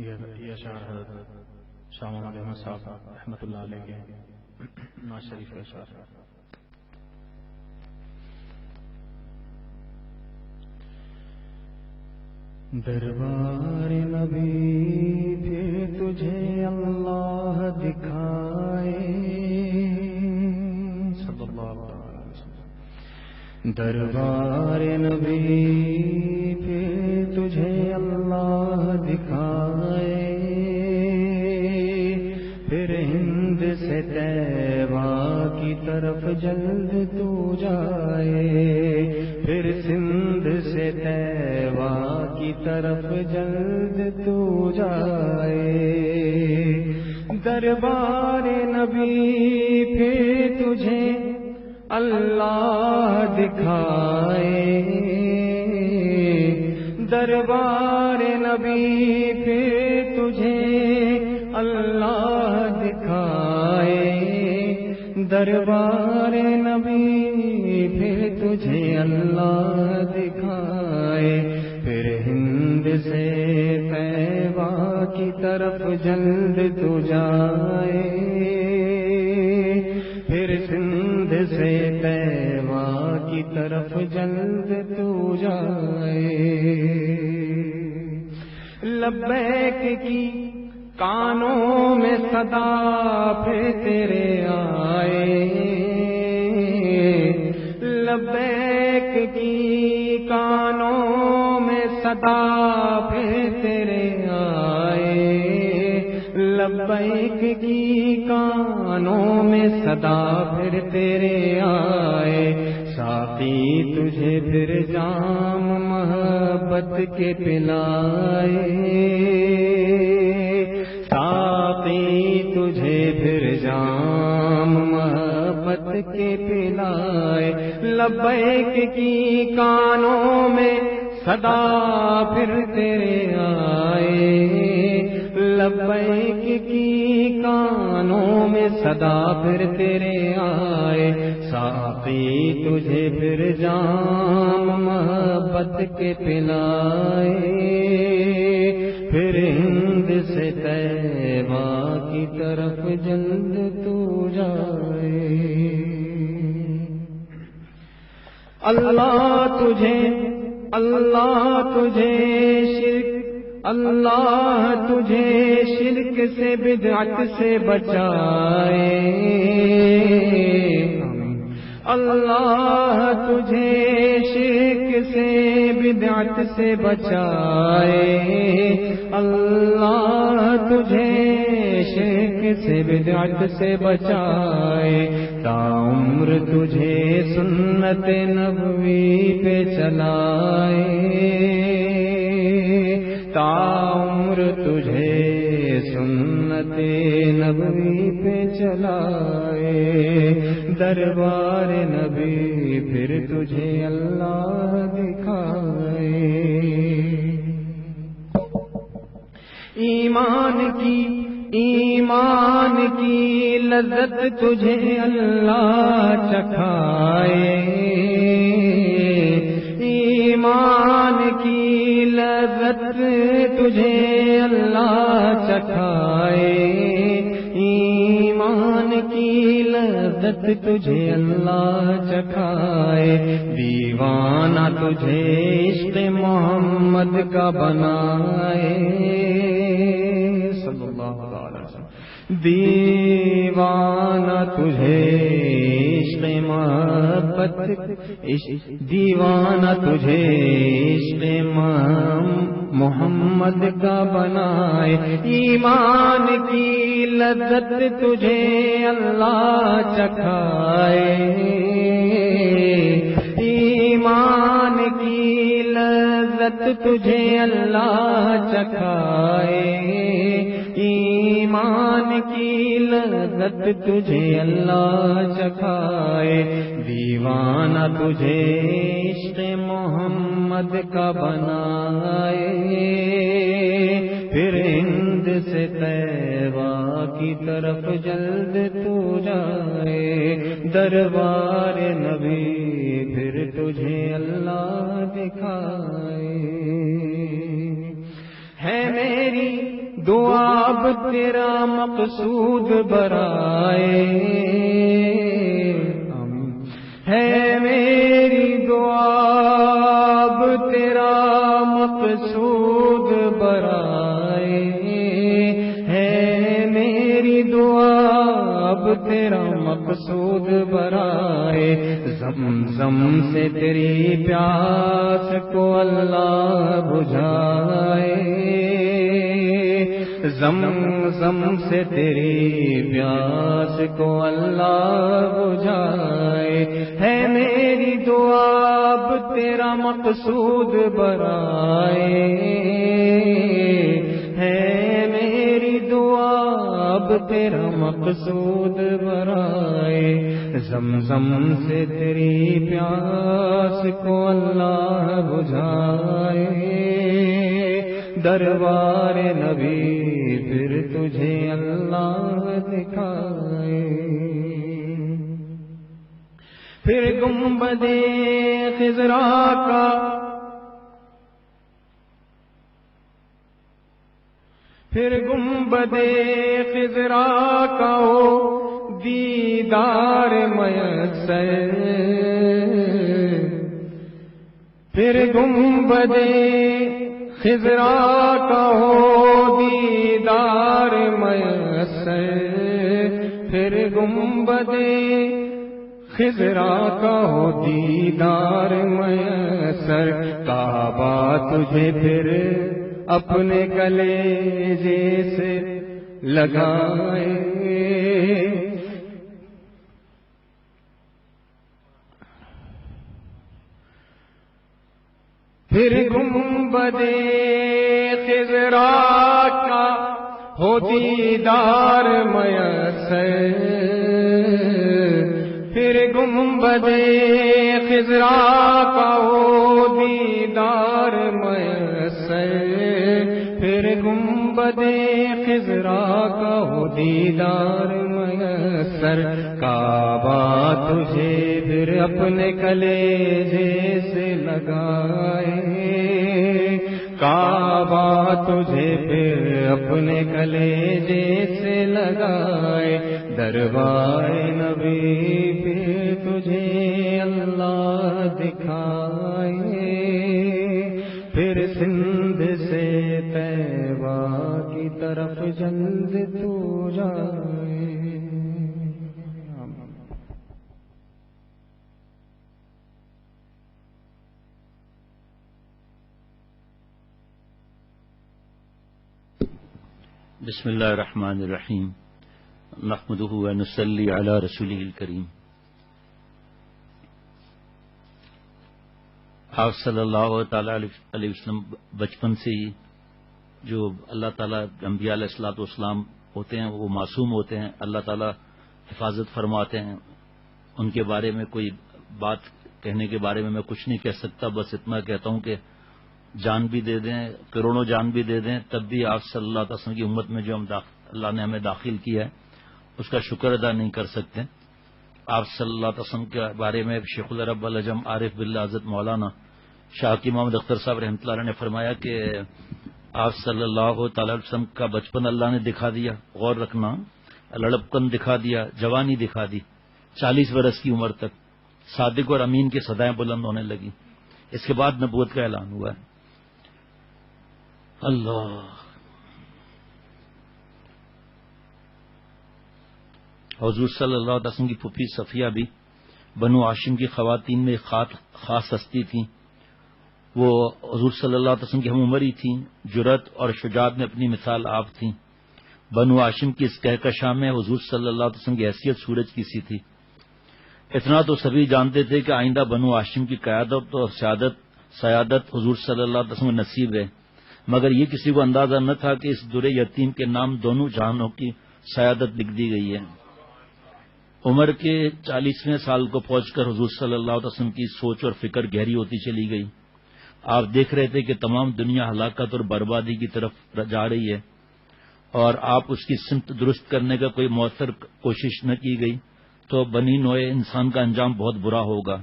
یہ اشعار حضرت شاہ محمد احمد صاحب رحمۃ اللہ علیہ کے نواز شریف کے اشعار. دربار نبی پھر تجھے اللہ دکھائے صلی اللہ علیہ وسلم. دربار نبی پھر تجھے اللہ دکھائے، پھر ہند سے طیبہ کی طرف جلد تو جائے، پھر سندھ سے طیبہ کی طرف جلد تو جائے. دربار نبی پھر تجھے اللہ دکھائے، دربار نبی پھر تجھے اللہ دکھائے، دربار نبی پھر تجھے اللہ دکھائے، پھر ہند سے طیبہ کی طرف جلد تو جائے، پھر سندھ سے طیبہ کی طرف جلد تو جائے. لبیک کی کانوں میں صدا پھر تیرے آئے، لبیک کی کانوں میں صدا پھر تیرے آئے، لبیک کی کانوں میں صدا پھر تیرے آئے. ساقی تجھے پھر جام محبت کے پلائے، ساقی تجھے پھر جام محبت کے پلائے. لبیک کی کانوں میں صدا پھر تیرے آئے، لبیک کی کانوں میں صدا پھر تیرے آئے. ساقی تجھے پھر جام محبت کے پلائے، پھر ہند سے طیبہ کی طرف جلد تو جائے. اللہ تجھے شرک، اللہ تجھے شرک سے بدعت سے بچائے، اللہ تجھے شرک سے بدعت سے بچائے، اللہ تجھے شرک سے بدعت سے بچائے. تا عمر تجھے سنت نبوی پہ چلائے، تا عمر تجھے سنت نبوی پہ چلائے. دربار نبی پھر تجھے اللہ دکھائے. ایمان کی لذت تجھے اللہ چکھائے، ایمان کی لذت تجھے اللہ چکھائے، ایمان کی لذت تجھے اللہ چکھائے. دیوانہ تجھے عشق محمد کا بنائے صلی اللہ علیہ وسلم. دیوانہ تجھے عشق محبت، دیوانہ تجھے عشق محمد کا بنائے. ایمان کی لذت تجھے اللہ چکھائے، ایمان کی لذت تجھے اللہ چکھائے، ایمان کی لذت تجھے اللہ چکھائے. دیوانہ تجھے عشق محمد کا بنائے، پھر ہند سے طیبہ کی طرف جلد تو جائے. دربار نبی پھر تجھے اللہ دکھائے. ہے میری دعا اب تیرا مقصود برائے ہے میری دعا اب تیرا مقصود برائے ہے میری دعا اب تیرا مقصود برائے زمزم سے تیری پیاس کو اللہ بجھائے زمزم سے تیری پیاس کو اللہ بجھائے ہے میری دعا اب تیرا مقصود برائے ہے میری دعا اب تیرا مقصود برائے زمزم سے تیری پیاس کو اللہ بجھائے دربار نبی پھر تجھے اللہ دکھائے پھر گنبد خضرا کا پھر گنبد خضرا کا ہو دیدار میسر پھر گنبد خضرا کا ہو دیدار میسر پھر گنبد خضرا کا ہو دیدار میسر کعبہ تجھے پھر اپنے کلیجے سے لگائے پھر گنبد خضرا کا ہو دیدار میسر پھر گنبد خضرا کا ہو دیدار میسر پھر گنبد خضرا کا ہو دیدار میسر کعبہ تجھے پھر اپنے کلیجے سے لگائے کعبہ تجھے پھر اپنے کلیجے سے لگائے دربار نبی پھر تجھے اللہ دکھائے پھر سندھ سے طیبہ کی طرف جلد تو جائے بسم اللہ الرحمن الرحیم نحمدہ ونصلی علی رسولہ الکریم آپ صلی اللہ تعالی علیہ وسلم بچپن سے ہی جو اللہ تعالیٰ انبیاء علیہ الصلوۃ والسلام ہوتے ہیں وہ معصوم ہوتے ہیں اللہ تعالیٰ حفاظت فرماتے ہیں ان کے بارے میں کوئی بات کہنے کے بارے میں میں کچھ نہیں کہہ سکتا بس اتنا کہتا ہوں کہ جان بھی دے دیں کروڑوں جان بھی دے دیں تب بھی آپ صلی اللہ علیہ وسلم کی امت میں جو اللہ نے ہمیں داخل کیا ہے اس کا شکر ادا نہیں کر سکتے آپ صلی اللہ علیہ وسلم کے بارے میں شیخ العرب العجم عارف باللہ حضرت مولانا شاہ کی محمد اختر صاحب رحمۃ اللہ علیہ نے فرمایا کہ آپ صلی اللہ تعالی علیہ وسلم کا بچپن اللہ نے دکھا دیا غور رکھنا لڑپکن دکھا دیا جوانی دکھا دی 40 برس کی عمر تک صادق اور امین کی صدائیں بلند ہونے لگی اس کے بعد نبوت کا اعلان ہوا ہے اللہ حضور صلی اللہ علیہ وسلم کی پھوپھی صفیہ بھی بنو ہاشم کی خواتین میں خاص ہستی تھیں وہ حضور صلی اللہ علیہ وسلم کی ہم عمر ہی تھیں جرأت اور شجاعت میں اپنی مثال آپ تھیں بنو ہاشم کی اس کہکشاں میں حضور صلی اللہ علیہ وسلم کی حیثیت سورج کی سی تھی اتنا تو سبھی جانتے تھے کہ آئندہ بنو ہاشم کی قیادت اور سیادت حضور صلی اللہ علیہ وسلم نصیب ہے مگر یہ کسی کو اندازہ نہ تھا کہ اس در یتیم کے نام دونوں جہانوں کی سیادت لکھ دی گئی ہے عمر کے 40ویں سال کو پہنچ کر حضور صلی اللہ علیہ وسلم کی سوچ اور فکر گہری ہوتی چلی گئی آپ دیکھ رہے تھے کہ تمام دنیا ہلاکت اور بربادی کی طرف جا رہی ہے اور آپ اس کی سمت درست کرنے کا کوئی مؤثر کوشش نہ کی گئی تو بنی نوع انسان کا انجام بہت برا ہوگا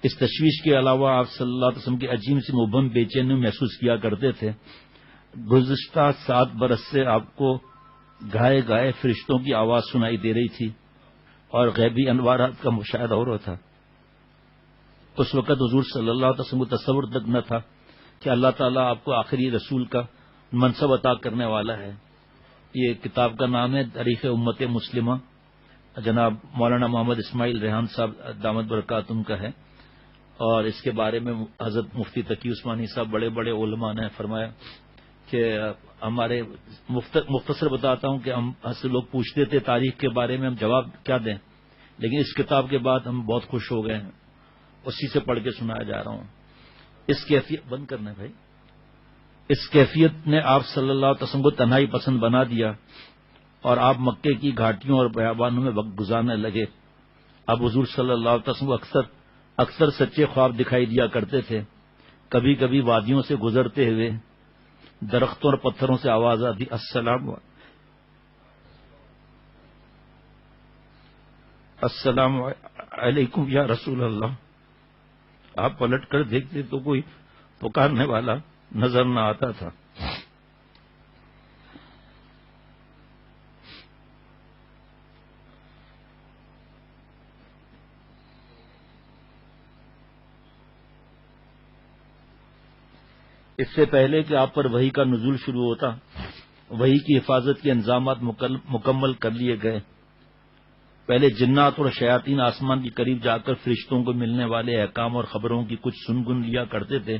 اس تشویش کے علاوہ آپ صلی اللہ علیہ وسلم کے عجیب سے مبہم بے چینی محسوس کیا کرتے تھے گزشتہ 7 برس سے آپ کو گائے گائے فرشتوں کی آواز سنائی دے رہی تھی اور غیبی انوارات کا مشاہدہ ہو رہا تھا. اس وقت حضور صلی اللہ علیہ وسلم کو تصور تک نہ تھا کہ اللہ تعالیٰ آپ کو آخری رسول کا منصب عطا کرنے والا ہے. یہ کتاب کا نام ہے تاریخ امت مسلمہ، جناب مولانا محمد اسماعیل ریحان صاحب دامت برکاتہم کا ہے، اور اس کے بارے میں حضرت مفتی تقی عثمانی صاحب بڑے بڑے علماء نے فرمایا کہ ہمارے مختصر بتاتا ہوں کہ ہم سے لوگ پوچھتے تھے تاریخ کے بارے میں ہم جواب کیا دیں، لیکن اس کتاب کے بعد ہم بہت خوش ہو گئے ہیں. اسی سے پڑھ کے سنایا جا رہا ہوں. اس کیفیت بند کرنا بھائی. اس کیفیت نے آپ صلی اللہ علیہ وسلم کو تنہائی پسند بنا دیا اور آپ مکے کی گھاٹیوں اور بیابانوں میں وقت گزارنے لگے. اب حضور صلی اللہ علیہ وسلم کو اکثر سچے خواب دکھائی دیا کرتے تھے. کبھی کبھی وادیوں سے گزرتے ہوئے درختوں اور پتھروں سے آواز آتی، السلام علیکم یا رسول اللہ. آپ پلٹ کر دیکھتے تو کوئی پکارنے والا نظر نہ آتا تھا. اس سے پہلے کہ آپ پر وحی کا نزول شروع ہوتا، وحی کی حفاظت کے انتظامات مکمل کر لیے گئے. پہلے جنات اور شیاطین آسمان کے قریب جا کر فرشتوں کو ملنے والے احکام اور خبروں کی کچھ سنگن لیا کرتے تھے.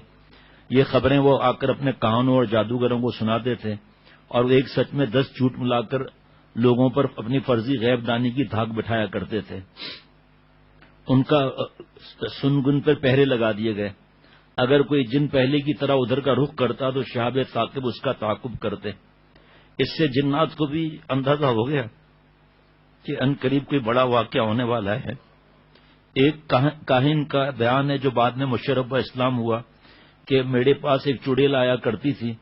یہ خبریں وہ آ کر اپنے کہانوں اور جادوگروں کو سناتے تھے اور وہ ایک سچ میں 10 جھوٹ ملا کر لوگوں پر اپنی فرضی غیب دانی کی دھاک بٹھایا کرتے تھے. ان کا سنگن پر پہرے لگا دیے گئے. اگر کوئی جن پہلے کی طرح ادھر کا رخ کرتا تو شہاب ثاقب اس کا تعاقب کرتے. اس سے جنات کو بھی اندازہ ہو گیا کہ ان قریب کوئی بڑا واقعہ ہونے والا ہے. ایک کاہن کا بیان ہے جو بعد میں مشرف اسلام ہوا کہ میرے پاس ایک چڑیل آیا کرتی تھی.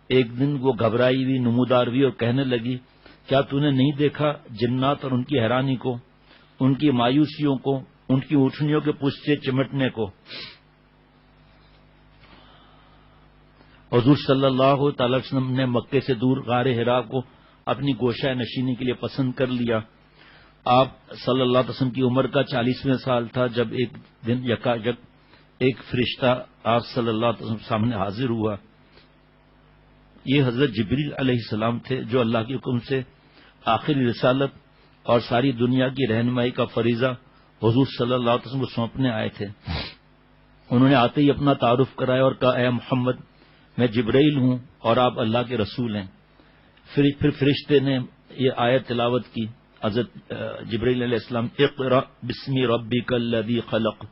ایک دن وہ گھبرائی ہوئی نمودار ہوئی اور کہنے لگی، کیا تو نے نہیں دیکھا جنات اور ان کی حیرانی کو، ان کی مایوسیوں کو، ان کی اونٹنیوں کے پشت سے چمٹنے کو. حضور صلی اللہ تعالی وسلم نے مکے سے دور غار حرا کو اپنی گوشہ نشینی کے لیے پسند کر لیا. آپ صلی اللہ علیہ وسلم کی عمر کا 40واں سال تھا جب ایک دن یکایک ایک فرشتہ آپ صلی اللہ علیہ وسلم سامنے حاضر ہوا. یہ حضرت جبریل علیہ السلام تھے جو اللہ کے حکم سے آخری رسالت اور ساری دنیا کی رہنمائی کا فریضہ حضور صلی اللہ علیہ وسلم کو سونپنے آئے تھے. انہوں نے آتے ہی اپنا تعارف کرایا اور کہا، اے محمد، میں جبرائیل ہوں اور آپ اللہ کے رسول ہیں. پھر فرشتے نے یہ آیت تلاوت کی. حضرت جبرائیل علیہ السلام، اقرأ بسم ربک الذی خلق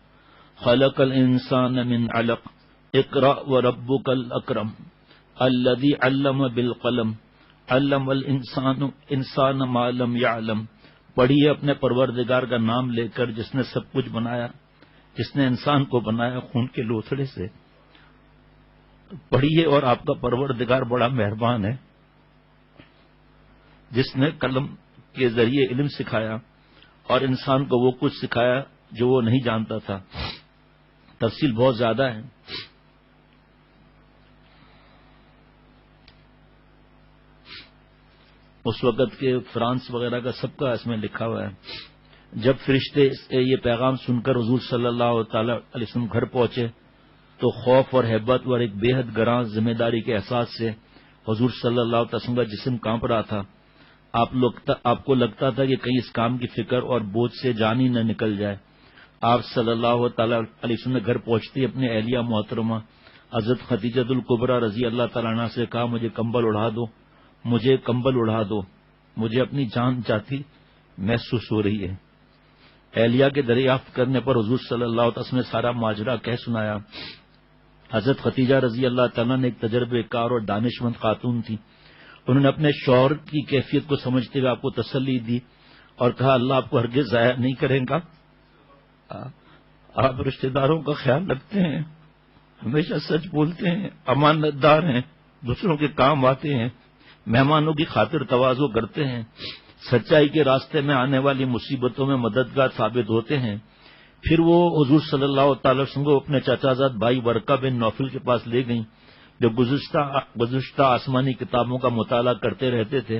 خلق الانسان من علق اقرأ وربک الاکرم الذی علم بالقلم علم الانسان ما لم یعلم. پڑھیے اپنے پروردگار کا نام لے کر جس نے سب کچھ بنایا، جس نے انسان کو بنایا خون کے لوتھڑے سے. پڑھیے اور آپ کا پروردگار بڑا مہربان ہے جس نے قلم کے ذریعے علم سکھایا اور انسان کو وہ کچھ سکھایا جو وہ نہیں جانتا تھا. تفصیل بہت زیادہ ہے. اس وقت کے فرانس وغیرہ کا سب کا اس میں لکھا ہوا ہے. جب فرشتے یہ پیغام سن کر حضور صلی اللہ تعالی علیہ وسلم گھر پہنچے تو خوف اور ہیبت اور ایک بے حد گراں ذمہ داری کے احساس سے حضور صلی اللہ علیہ وسلم کا جسم کانپ رہا تھا. آپ کو لگتا تھا کہ کہیں اس کام کی فکر اور بوجھ سے جان ہی نہ نکل جائے. آپ صلی اللہ تعالی علیہ وسلم نے گھر پہنچتے اپنے اہلیہ محترمہ حضرت خدیجہ الکبریٰ رضی اللہ تعالیٰ عنہا سے کہا، مجھے کمبل اڑا دو، مجھے کمبل اڑا دو، مجھے اپنی جان جاتی محسوس ہو رہی ہے. اہلیہ کے دریافت کرنے پر حضور صلی اللہ علیہ وسلم نے سارا ماجرا کہہ سنایا. حضرت خدیجہ رضی اللہ تعالیٰ نے ایک تجربے کار اور دانش مند خاتون تھی. انہوں نے اپنے شوہر کی کیفیت کو سمجھتے ہوئے آپ کو تسلی دی اور کہا، اللہ آپ کو ہرگز ضائع نہیں کرے گا. آپ رشتہ داروں کا خیال رکھتے ہیں، ہمیشہ سچ بولتے ہیں، امانت دار ہیں، دوسروں کے کام آتے ہیں، مہمانوں کی خاطر تواضع کرتے ہیں، سچائی کے راستے میں آنے والی مصیبتوں میں مددگار ثابت ہوتے ہیں. پھر وہ حضور صلی اللہ تعالی وسلم کو اپنے چچا زاد بھائی ورقہ بن نوفل کے پاس لے گئیں. جو گزشتہ آسمانی کتابوں کا مطالعہ کرتے رہتے تھے،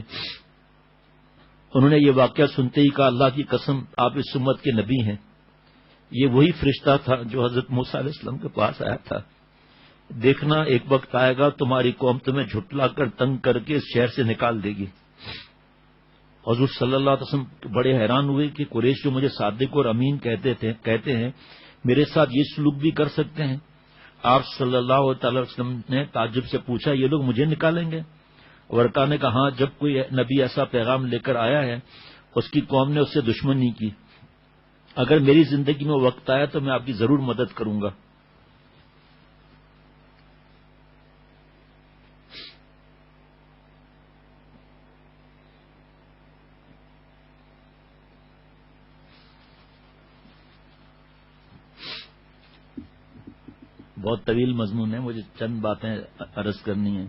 انہوں نے یہ واقعہ سنتے ہی کہا اللہ کی قسم آپ اس امت کے نبی ہیں۔ یہ وہی فرشتہ تھا جو حضرت موسیٰ علیہ السلام کے پاس آیا تھا۔ دیکھنا ایک وقت آئے گا تمہاری قوم تمہیں جھٹلا کر تنگ کر کے اس شہر سے نکال دے گی۔ حضور صلی اللہ علیہ وسلم بڑے حیران ہوئے کہ قریش جو مجھے صادق اور امین کہتے ہیں میرے ساتھ یہ سلوک بھی کر سکتے ہیں۔ آپ صلی اللہ تعالی وسلم نے تعجب سے پوچھا یہ لوگ مجھے نکالیں گے؟ ورقہ نے کہا ہاں، جب کوئی نبی ایسا پیغام لے کر آیا ہے اس کی قوم نے اس سے دشمنی کی، اگر میری زندگی میں وقت آیا تو میں آپ کی ضرور مدد کروں گا۔ بہت طویل مضمون ہے، مجھے چند باتیں عرض کرنی ہیں۔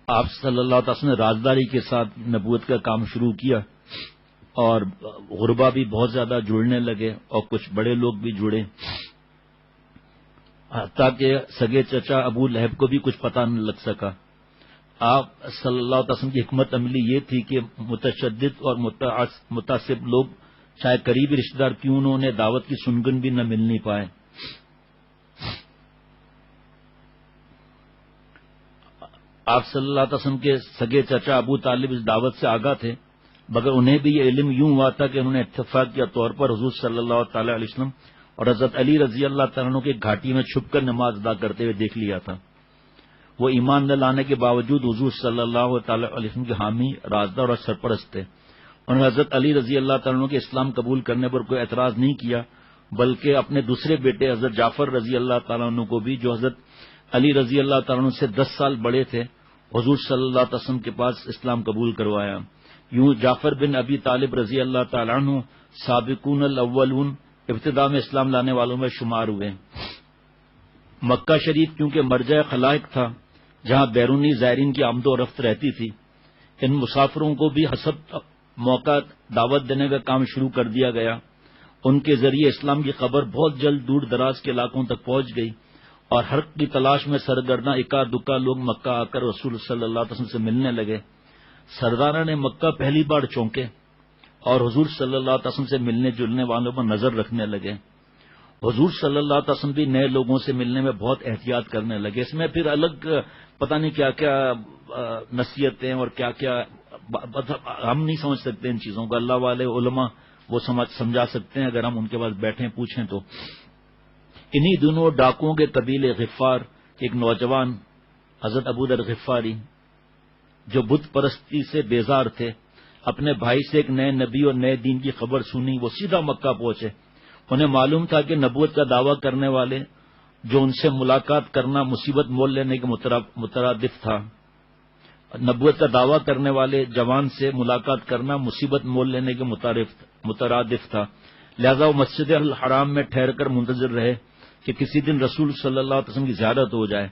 آپ صلی اللہ علیہ وسلم نے رازداری کے ساتھ نبوت کا کام شروع کیا اور غربا بھی بہت زیادہ جڑنے لگے اور کچھ بڑے لوگ بھی جڑے، حتیٰ کہ سگے چچا ابو لہب کو بھی کچھ پتہ نہ لگ سکا۔ آپ صلی اللہ علیہ وسلم کی حکمت عملی یہ تھی کہ متشدد اور متعصب لوگ چاہے قریبی رشتہ دار کیوں انہیں دعوت کی سنگن بھی نہ ملنی پائے۔ آپ صلی اللہ علیہ وسلم کے سگے چچا ابو طالب اس دعوت سے آگاہ تھے، مگر انہیں بھی یہ علم یوں ہوا تھا کہ انہوں نے اتفاقیہ طور پر حضور صلی اللہ تعالی علیہ وسلم اور حضرت علی رضی اللہ تعالیٰ عنہ کی گھاٹی میں چھپ کر نماز ادا کرتے ہوئے دیکھ لیا تھا۔ وہ ایمان نہ لانے کے باوجود حضور صلی اللہ تعالی علیہ وسلم کے حامی، رازدار اور سرپرست تھے۔ انہوں نے حضرت علی رضی اللہ تعالیٰ عنہ کے اسلام قبول کرنے پر کوئی اعتراض نہیں کیا، بلکہ اپنے دوسرے بیٹے حضرت جعفر رضی اللہ تعالیٰ عنہ کو بھی، جو حضرت علی رضی اللہ تعالیٰ عنہ سے 10 سال بڑے تھے، حضور صلی اللہ علیہ وسلم کے پاس اسلام قبول کروایا۔ یوں جعفر بن ابی طالب رضی اللہ تعالیٰ عنہ سابقون الاولون، ابتدا میں اسلام لانے والوں میں شمار ہوئے۔ مکہ شریف کیونکہ مرجع خلائق تھا، جہاں بیرونی زائرین کی آمد و رفت رہتی تھی، ان مسافروں کو بھی حسب موقع دعوت دینے کا کام شروع کر دیا گیا۔ ان کے ذریعے اسلام کی خبر بہت جلد دور دراز کے علاقوں تک پہنچ گئی اور ہر کی تلاش میں سرگرداں اکا دکا لوگ مکہ آ کر رسول صلی اللہ علیہ وسلم سے ملنے لگے۔ سرداران نے مکہ پہلی بار چونکے اور حضور صلی اللہ علیہ وسلم سے ملنے جلنے والوں پر نظر رکھنے لگے۔ حضور صلی اللہ علیہ وسلم بھی نئے لوگوں سے ملنے میں بہت احتیاط کرنے لگے۔ اس میں پھر الگ پتہ نہیں کیا کیا نصیحتیں اور کیا کیا، ہم نہیں سمجھ سکتے ان چیزوں کو، اللہ والے علماء وہ سمجھا سکتے ہیں اگر ہم ان کے پاس بیٹھیں پوچھیں تو۔ انہی دنوں ڈاکوؤں کے قبیلے غفار کے ایک نوجوان حضرت ابو ذر غفاری، جو بت پرستی سے بیزار تھے، اپنے بھائی سے ایک نئے نبی اور نئے دین کی خبر سنی، وہ سیدھا مکہ پہنچے۔ انہیں معلوم تھا کہ نبوت کا دعویٰ کرنے والے جو ان سے ملاقات کرنا مصیبت مول لینے کے مترادف تھا، نبوت کا دعویٰ کرنے والے جوان سے ملاقات کرنا مصیبت مول لینے کے مترادف تھا، لہذا وہ مسجد الحرام میں ٹھہر کر منتظر رہے کہ کسی دن رسول صلی اللہ علیہ وسلم کی زیارت ہو جائے۔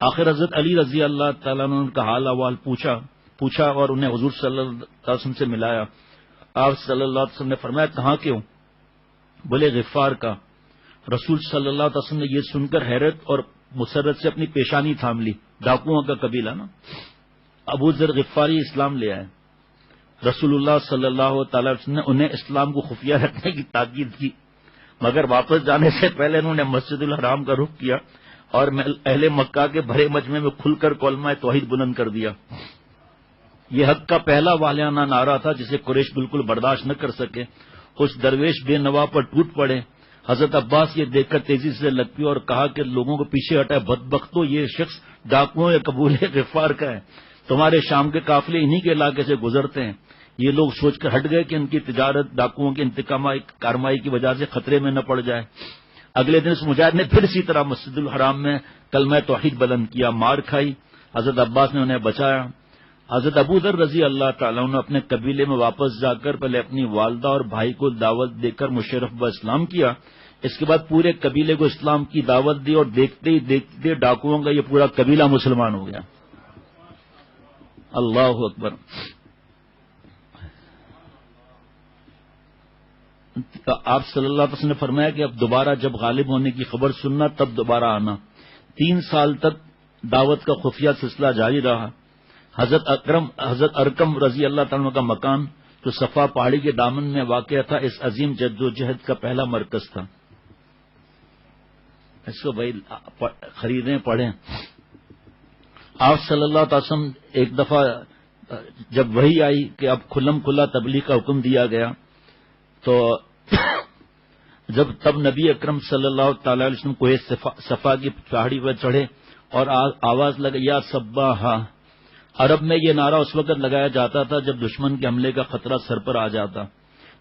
آخر حضرت علی رضی اللہ تعالیٰ عنہ نے ان کا حال احوال پوچھا اور انہیں حضور صلی اللہ علیہ وسلم سے ملایا۔ آپ صلی اللہ علیہ وسلم نے فرمایا کہاں کے ہو؟ بولے غفار کا۔ رسول صلی اللہ علیہ وسلم نے یہ سن کر حیرت اور مسرت سے اپنی پیشانی تھام لی۔ ڈاکوؤں کا قبیلہ نا۔ ابو ذر غفاری اسلام لے آئے۔ رسول اللہ صلی اللہ تعالی وسلم نے انہیں اسلام کو خفیہ رکھنے کی تاکید کی، مگر واپس جانے سے پہلے انہوں نے مسجد الحرام کا رخ کیا اور اہل مکہ کے بھرے مجمع میں کھل کر کلمہ توحید بلند کر دیا۔ یہ حق کا پہلا والیانہ نعرہ تھا جسے قریش بالکل برداشت نہ کر سکے۔ کچھ درویش بے نوا پر ٹوٹ پڑے۔ حضرت عباس یہ دیکھ کر تیزی سے لگ پی اور کہا کہ لوگوں کو پیچھے ہٹائے، بدبختو یہ شخص ڈاکوؤں یا قبیلے غفار کا ہے، تمہارے شام کے قافلے انہی کے علاقے سے گزرتے ہیں۔ یہ لوگ سوچ کر ہٹ گئے کہ ان کی تجارت ڈاکوؤں کی انتقامی کارروائی کی وجہ سے خطرے میں نہ پڑ جائے۔ اگلے دن اس مجاہد نے پھر اسی طرح مسجد الحرام میں کلمہ توحید بلند کیا، مار کھائی، حضرت عباس نے انہیں بچایا۔ حضرت ابو ذر رضی اللہ تعالیٰ عنہ اپنے قبیلے میں واپس جا کر پہلے اپنی والدہ اور بھائی کو دعوت دے کر مشرف و اسلام کیا، اس کے بعد پورے قبیلے کو اسلام کی دعوت دی اور دیکھتے ہی دیکھتے ڈاکوؤں کا یہ پورا قبیلہ مسلمان ہو گیا۔ اللہ اکبر۔ آپ صلی اللہ علیہ وسلم نے فرمایا کہ اب دوبارہ جب غالب ہونے کی خبر سننا تب دوبارہ آنا. 3 سال تک دعوت کا خفیہ سلسلہ جاری رہا. حضرت ارکم رضی اللہ تعالیٰ کا مکان جو صفا پہاڑی کے دامن میں واقع تھا اس عظیم جد و جہد کا پہلا مرکز تھا. اس کو بھائی خریدیں پڑھیں. آپ صلی اللہ علیہ وسلم ایک دفعہ جب وحی آئی کہ اب کھلم کھلا تبلیغ کا حکم دیا گیا تو تب نبی اکرم صلی اللہ تعالی علیہ وسلم کوہ صفا کی پہاڑی پر چڑھے اور آواز لگی یا صباحا. عرب میں یہ نعرہ اس وقت لگایا جاتا تھا جب دشمن کے حملے کا خطرہ سر پر آ جاتا.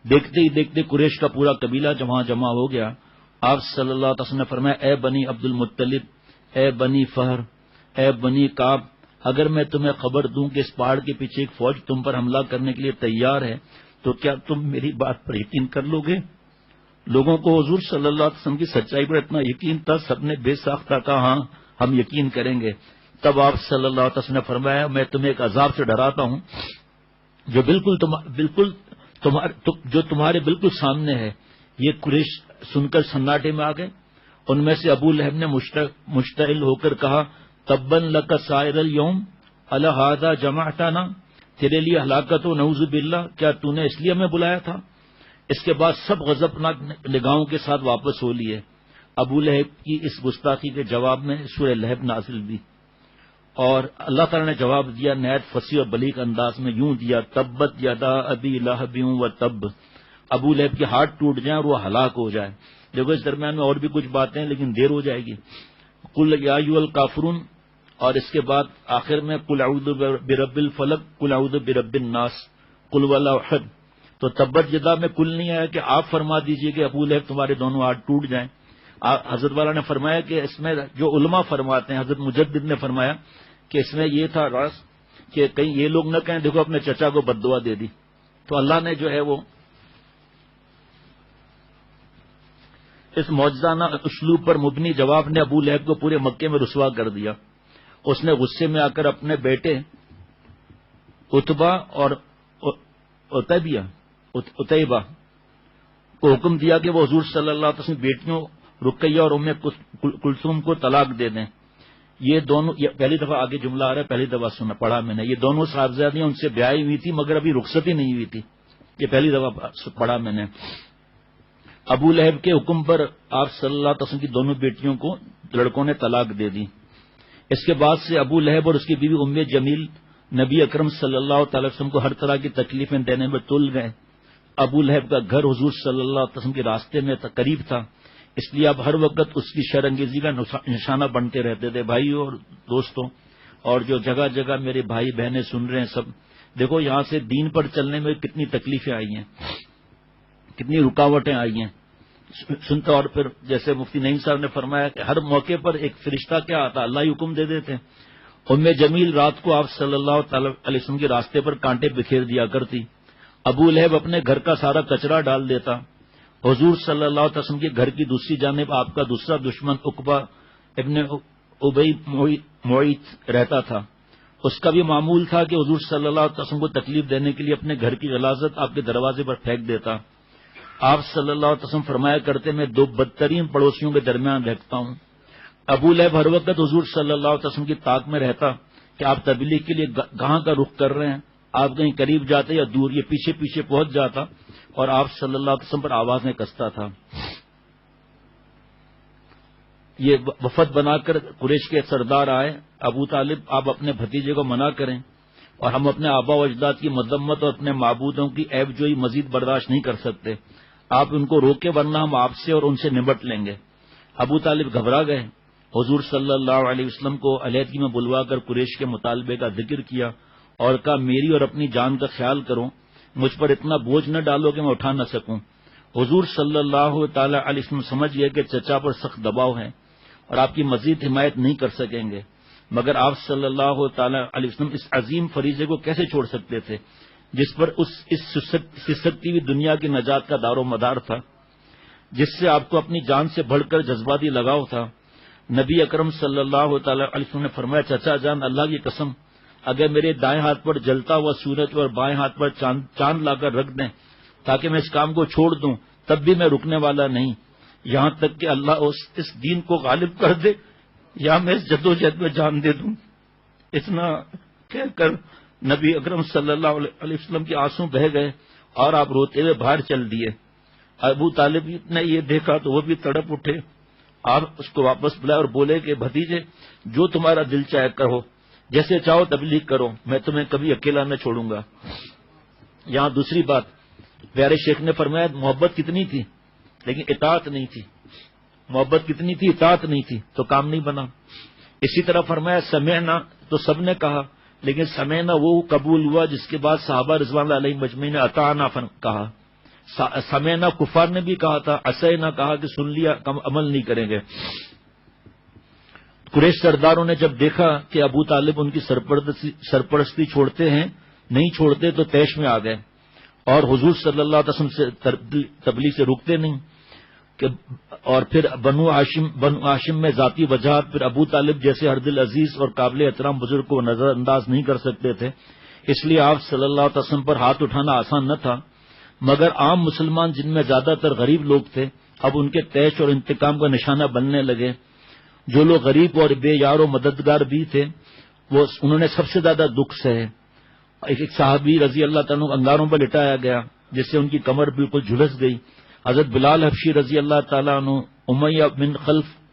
دیکھتے ہی دیکھتے قریش کا پورا قبیلہ جمع ہو گیا. آپ صلی اللہ علیہ وسلم نے فرمایا اے بنی عبد المطلب، اے بنی فہر، اے بنی کعب، اگر میں تمہیں خبر دوں کہ اس پہاڑ کے پیچھے ایک فوج تم پر حملہ کرنے کے لیے تیار ہے تو کیا تم میری بات پر یقین کر لو گے؟ لوگوں کو حضور صلی اللہ علیہ وسلم کی سچائی پر اتنا یقین تھا، سب نے بے ساختہ کہا ہاں ہم یقین کریں گے. تب آپ صلی اللہ علیہ وسلم نے فرمایا میں تمہیں ایک عذاب سے ڈراتا ہوں جو جو تمہارے بالکل سامنے ہے. یہ قریش سن کر سناٹے میں آ گئے. ان میں سے ابو لہب نے مشتعل ہو کر کہا تبن لک سائر الیوم الہذا جمعتنا، تیرے لیے ہلاکت و نعوذ باللہ، کیا تو نے اس لیے ہمیں بلایا تھا؟ اس کے بعد سب غضبناک نگاہوں کے ساتھ واپس ہو لیے. ابو لہب کی اس گستاخی کے جواب میں سورہ لہب نازل ہوئی اور اللہ تعالی نے جواب دیا نہایت فصیح اور بلیغ انداز میں، یوں دیا تبت یدا ابی لہب و تب، ابو لہب کے ہاتھ ٹوٹ جائیں اور وہ ہلاک ہو جائے. دیکھو اس درمیان میں اور بھی کچھ باتیں ہیں لیکن دیر ہو جائے گی. قل یا ایھا الکافرون، اور اس کے بعد آخر میں قل اعوذ برب الفلق، قل اعوذ برب الناس، قل واللہ احد. تو تبت یدا میں کل نہیں آیا کہ آپ فرما دیجئے کہ ابو لہب تمہارے دونوں ہاتھ ٹوٹ جائیں. حضرت والا نے فرمایا کہ اس میں جو علماء فرماتے ہیں، حضرت مجدد نے فرمایا کہ اس میں یہ تھا راز کہ کہیں یہ لوگ نہ کہیں دیکھو اپنے چچا کو بد دعا دے دی. تو اللہ نے جو ہے وہ اس معجزانہ اسلوب پر مبنی جواب نے ابو لہب کو پورے مکے میں رسوا کر دیا. اس نے غصے میں آ کر اپنے بیٹے عتبہ اور عتیبہ کو حکم دیا کہ وہ حضور صلی اللہ علیہ وسلم بیٹیوں رقیہ اور ام کلثوم کو طلاق دے دیں. یہ دونوں پہلی دفعہ آگے جملہ آ رہا ہے، پہلی دفعہ پڑھا میں نے. یہ دونوں صاحبزادیاں ان سے بیاہی ہوئی تھی مگر ابھی رخصتی نہیں ہوئی تھی. یہ پہلی دفعہ پڑھا میں نے. ابو لہب کے حکم پر آپ صلی اللہ علیہ وسلم کی دونوں بیٹیوں کو لڑکوں نے طلاق دے دی. اس کے بعد سے ابو لہب اور اس کی بیوی ام جمیل نبی اکرم صلی اللہ تعالی وسلم کو ہر طرح کی تکلیفیں دینے میں تل گئے. ابو لہب کا گھر حضور صلی اللہ علیہ وسلم کے راستے میں قریب تھا، اس لیے اب ہر وقت اس کی شرانگیزی کا نشانہ بنتے رہتے تھے. بھائیوں اور دوستوں، اور جو جگہ جگہ میرے بھائی بہنیں سن رہے ہیں سب، دیکھو یہاں سے دین پر چلنے میں کتنی تکلیفیں آئی ہیں، کتنی رکاوٹیں آئی ہیں. سنتا اور پھر جیسے مفتی نعیم صاحب نے فرمایا کہ ہر موقع پر ایک فرشتہ کیا آتا، اللہ ہی حکم دے دیتے. ام جمیل رات کو آپ صلی اللہ تعالی علیہ وسلم کے راستے پر کانٹے بکھیر دیا کرتی. ابو لہب اپنے گھر کا سارا کچرا ڈال دیتا. حضور صلی اللہ علیہ وسلم کے گھر کی دوسری جانب آپ کا دوسرا دشمن عقبہ ابن ابی معیط رہتا تھا. اس کا بھی معمول تھا کہ حضور صلی اللہ علیہ وسلم کو تکلیف دینے کے لیے اپنے گھر کی غلاظت آپ کے دروازے پر پھینک دیتا. آپ صلی اللہ علیہ وسلم فرمایا کرتے میں دو بدترین پڑوسیوں کے درمیان رہتا ہوں. ابو لہب ہر وقت حضور صلی اللہ علیہ وسلم کی طاق میں رہتا کہ آپ تبلیغ کے لیے کہاں کا رخ کر رہے ہیں، آپ کہیں قریب جاتے یا دور. یہ پیچھے پیچھے پہنچ جاتا اور آپ صلی اللہ علیہ وسلم پر آوازیں کستا تھا. یہ وفد بنا کر قریش کے سردار آئے، ابو طالب آپ اپنے بھتیجے کو منع کریں اور ہم اپنے آبا و اجداد کی مذمت اور اپنے معبودوں کی عیب جوئی مزید برداشت نہیں کر سکتے. آپ ان کو روکے ورنہ ہم آپ سے اور ان سے نمٹ لیں گے. ابو طالب گھبرا گئے. حضور صلی اللہ علیہ وسلم کو علیحدگی میں بلوا کر قریش کے مطالبے کا ذکر کیا اور کہا میری اور اپنی جان کا خیال کرو، مجھ پر اتنا بوجھ نہ ڈالو کہ میں اٹھا نہ سکوں. حضور صلی اللہ تعالی علیہ وسلم سمجھ گئے کہ چچا پر سخت دباؤ ہے اور آپ کی مزید حمایت نہیں کر سکیں گے، مگر آپ صلی اللہ تعالی علیہ وسلم اس عظیم فریضے کو کیسے چھوڑ سکتے تھے جس پر اس سسکتی ہوئی دنیا کی نجات کا دار و مدار تھا، جس سے آپ کو اپنی جان سے بڑھ کر جذباتی لگاؤ تھا. نبی اکرم صلی اللہ تعالی علیہ وسلم نے فرمایا چچا جان اللہ کی قسم اگر میرے دائیں ہاتھ پر جلتا ہوا سورج اور بائیں ہاتھ پر چاند لا کر رکھ دیں تاکہ میں اس کام کو چھوڑ دوں تب بھی میں رکنے والا نہیں یہاں تک کہ اللہ اس دین کو غالب کر دے یا میں اس جدوجہد میں جان دے دوں۔ اتنا کہہ کر نبی اکرم صلی اللہ علیہ وسلم کے آنسو بہہ گئے اور آپ روتے ہوئے باہر چل دیے۔ ابو طالب نے یہ دیکھا تو وہ بھی تڑپ اٹھے۔ آپ اس کو واپس بلائے اور بولے کہ بھتیجے جو تمہارا دل چاہے کرو، جیسے چاہو تبلیغ کرو، میں تمہیں کبھی اکیلا نہ چھوڑوں گا۔ یہاں دوسری بات پیارے شیخ نے فرمایا محبت کتنی تھی لیکن اطاعت نہیں تھی، محبت کتنی تھی اطاعت نہیں تھی تو کام نہیں بنا۔ اسی طرح فرمایا سمعنا تو سب نے کہا لیکن سمعنا وہ قبول ہوا جس کے بعد صحابہ رضوان اللہ علیہم مجمعین نے اطعنا کہا۔ سمعنا کفار نے بھی کہا تھا، عصینا کہا کہ سن لیا عمل نہیں کریں گے۔ قریش سرداروں نے جب دیکھا کہ ابو طالب ان کی سرپرستی چھوڑتے ہیں نہیں چھوڑتے تو طیش میں آ گئے اور حضور صلی اللہ علیہ وسلم سے تبلیغ سے رکتے نہیں کہ اور پھر بنو ہاشم میں ذاتی وجہات، پھر ابو طالب جیسے ہر دل عزیز اور قابل احترام بزرگ کو نظر انداز نہیں کر سکتے تھے، اس لیے آپ صلی اللہ علیہ وسلم پر ہاتھ اٹھانا آسان نہ تھا۔ مگر عام مسلمان جن میں زیادہ تر غریب لوگ تھے اب ان کے طیش اور انتقام کا نشانہ بننے لگے۔ جو لوگ غریب اور بے یار و مددگار بھی تھے انہوں نے سب سے زیادہ دکھ سہے۔ ایک صحابی رضی اللہ تعالیٰ انگاروں پر لٹایا گیا جس سے ان کی کمر بالکل جھلس گئی۔ حضرت بلال حبشی رضی اللہ تعالیٰ عنہ امیہ بن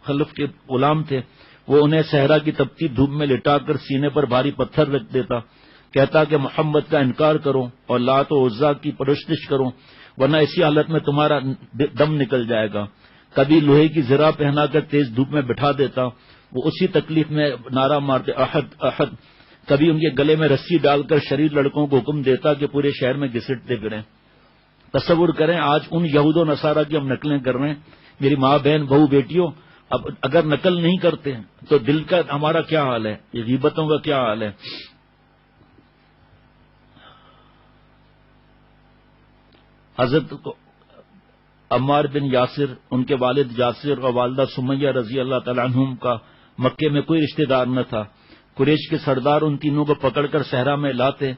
خلف کے غلام تھے، وہ انہیں صحرا کی تپتی دھوپ میں لٹا کر سینے پر بھاری پتھر رکھ دیتا، کہتا کہ محمد کا انکار کرو اور لات و عزا کی پرستش کرو ورنہ اسی حالت میں تمہارا دم نکل جائے گا۔ کبھی لوہے کی زرہ پہنا کر تیز دھوپ میں بٹھا دیتا، وہ اسی تکلیف میں نعرہ مارتے احد احد۔ کبھی ان کے گلے میں رسی ڈال کر شریر لڑکوں کو حکم دیتا کہ پورے شہر میں گھسٹتے پھریں۔ تصور کریں آج ان یہود و نصارہ کی ہم نقلیں کر رہے ہیں۔ میری ماں بہن بہو بیٹیوں، اب اگر نقل نہیں کرتے تو دل کا ہمارا کیا حال ہے، یہ غیبتوں کا کیا حال ہے۔ حضرت عمار بن یاسر، ان کے والد یاسر اور والدہ سمیہ رضی اللہ تعالیٰ عنہم کا مکے میں کوئی رشتہ دار نہ تھا۔ قریش کے سردار ان تینوں کو پکڑ کر صحرا میں لاتے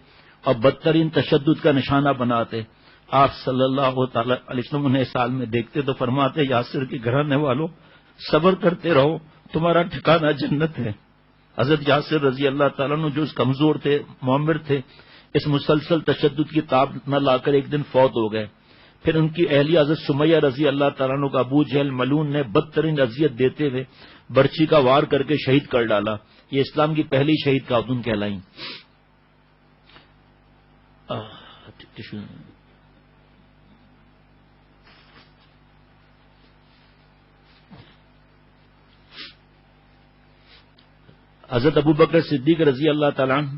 اور بدترین تشدد کا نشانہ بناتے۔ آپ صلی اللہ تعالی علیہ وسلم انہیں سال میں دیکھتے تو فرماتے یاسر کے گھرانے والوں صبر کرتے رہو، تمہارا ٹھکانہ جنت ہے۔ حضرت یاسر رضی اللہ تعالیٰ عنہ جو کمزور تھے، معمر تھے، اس مسلسل تشدد کی تاب نہ لا کر ایک دن فوت ہو گئے۔ پھر ان کی اہلیہ حضرت سمیہ رضی اللہ تعالیٰ عنہ کا ابو جہل ملعون نے بدترین اذیت دیتے ہوئے برچی کا وار کر کے شہید کر ڈالا۔ یہ اسلام کی پہلی شہید خاتون کہلائیں۔ حضرت ابو بکر صدیق رضی اللہ تعالیٰ عنہ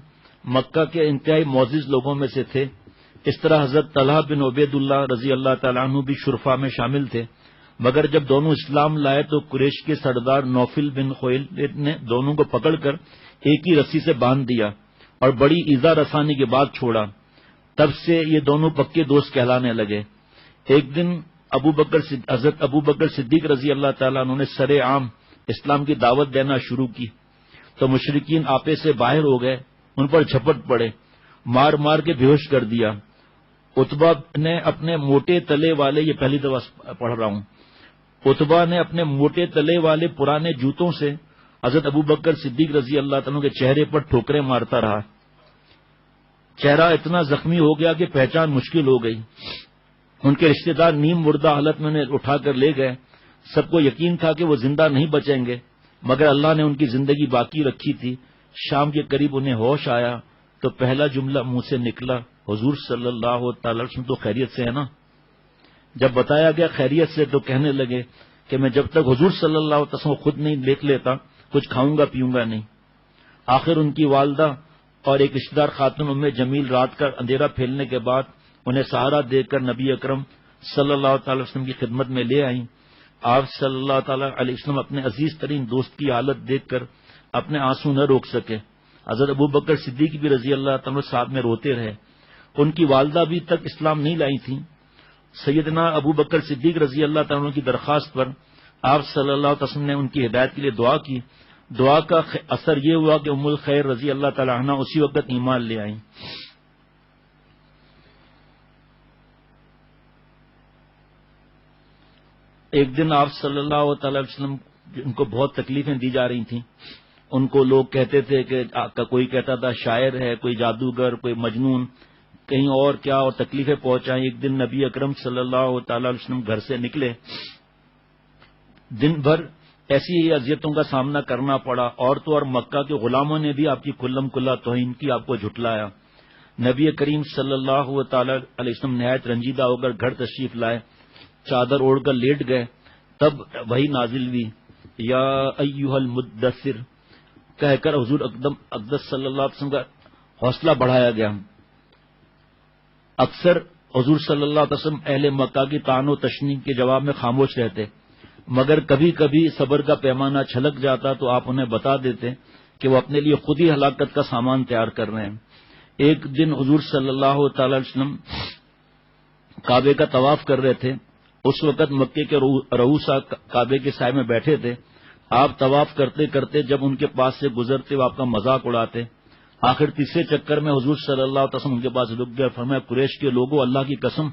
مکہ کے انتہائی معزز لوگوں میں سے تھے۔ اس طرح حضرت طلحہ بن عبید اللہ رضی اللہ تعالیٰ عنہ بھی شرفا میں شامل تھے، مگر جب دونوں اسلام لائے تو قریش کے سردار نوفل بن خویلد نے دونوں کو پکڑ کر ایک ہی رسی سے باندھ دیا اور بڑی ایذا رسانی کے بعد چھوڑا۔ تب سے یہ دونوں پکے دوست کہلانے لگے۔ ایک دن حضرت ابو بکر صدیق رضی اللہ تعالیٰ عنہ نے سر عام اسلام کی دعوت دینا شروع کی تو مشرکین آپے سے باہر ہو گئے، ان پر جھپٹ پڑے، مار مار کے بے ہوش کر دیا۔ عتبہ نے اپنے موٹے تلے والے، یہ پہلی دفعہ پڑھ رہا ہوں، عتبہ نے اپنے موٹے تلے والے پرانے جوتوں سے حضرت ابو بکر صدیق رضی اللہ تعالیٰ کے چہرے پر ٹھوکریں مارتا رہا۔ چہرہ اتنا زخمی ہو گیا کہ پہچان مشکل ہو گئی۔ ان کے رشتہ دار نیم مردہ حالت میں انہیں اٹھا کر لے گئے۔ سب کو یقین تھا کہ وہ زندہ نہیں بچیں گے، مگر اللہ نے ان کی زندگی باقی رکھی تھی۔ شام کے قریب انہیں ہوش آیا تو پہلا جملہ منہ سے نکلا، حضور صلی اللہ تعالی وسلم تو خیریت سے ہے نا؟ جب بتایا گیا خیریت سے تو کہنے لگے کہ میں جب تک حضور صلی اللہ علیہ وسلم خود نہیں دیکھ لیتا کچھ کھاؤں گا پیوں گا نہیں۔ آخر ان کی والدہ اور ایک رشتہ دار خاتون ام جمیل رات کا اندھیرا پھیلنے کے بعد انہیں سہارا دے کر نبی اکرم صلی اللہ تعالی وسلم کی خدمت میں لے آئیں۔ آپ صلی اللہ تعالی علیہ وسلم اپنے عزیز ترین دوست کی حالت دیکھ کر اپنے آنسو نہ روک سکے۔ حضرت ابو بکر صدیق بھی رضی اللہ تعالیٰ ساتھ میں روتے رہے۔ ان کی والدہ بھی تک اسلام نہیں لائی تھیں۔ سیدنا ابو بکر صدیق رضی اللہ تعالیٰ کی درخواست پر آپ صلی اللہ علیہ وسلم نے ان کی ہدایت کے لیے دعا کی۔ دعا کا اثر یہ ہوا کہ ام الخیر رضی اللہ تعالیٰ عنہ اسی وقت ایمان لے آئیں۔ ایک دن آپ صلی اللہ تعالی علیہ وسلم ان کو بہت تکلیفیں دی جا رہی تھیں. ان کو لوگ کہتے تھے کہ کوئی کہتا تھا شاعر ہے، کوئی جادوگر، کوئی مجنون، کہیں اور کیا، اور تکلیفیں پہنچائیں. ایک دن نبی اکرم صلی اللہ تعالی علیہ وسلم گھر سے نکلے. دن بھر ایسی ہی اذیتوں کا سامنا کرنا پڑا. اور تو اور مکہ کے غلاموں نے بھی آپ کی کلم کلا توہین کی، آپ کو جھٹلایا. نبی کریم صلی اللہ تعالی علیہ وسلم نہایت رنجیدہ ہو کر گھر تشریف لائے، چادر اوڑھ کر لیٹ گئے. تب وہی نازل ہوئی، یا ایھا المدثر کہہ کر حضور اقدس صلی اللہ علیہ وسلم کا حوصلہ بڑھایا گیا. اکثر حضور صلی اللہ علیہ وسلم اہل مکہ کی طعن و تشنیع کے جواب میں خاموش رہتے، مگر کبھی کبھی صبر کا پیمانہ چھلک جاتا تو آپ انہیں بتا دیتے کہ وہ اپنے لیے خود ہی ہلاکت کا سامان تیار کر رہے ہیں. ایک دن حضور صلی اللہ تعالی علیہ وسلم کعبے کا طواف کر رہے تھے. اس وقت مکے کے رؤوسا کعبے کے سائے میں بیٹھے تھے. آپ طواف کرتے کرتے جب ان کے پاس سے گزرتے وہ آپ کا مذاق اڑاتے. آخر تیسرے چکر میں حضور صلی اللہ علیہ وسلم ان کے پاس رک گئے. فرمایا قریش کے لوگوں، اللہ کی قسم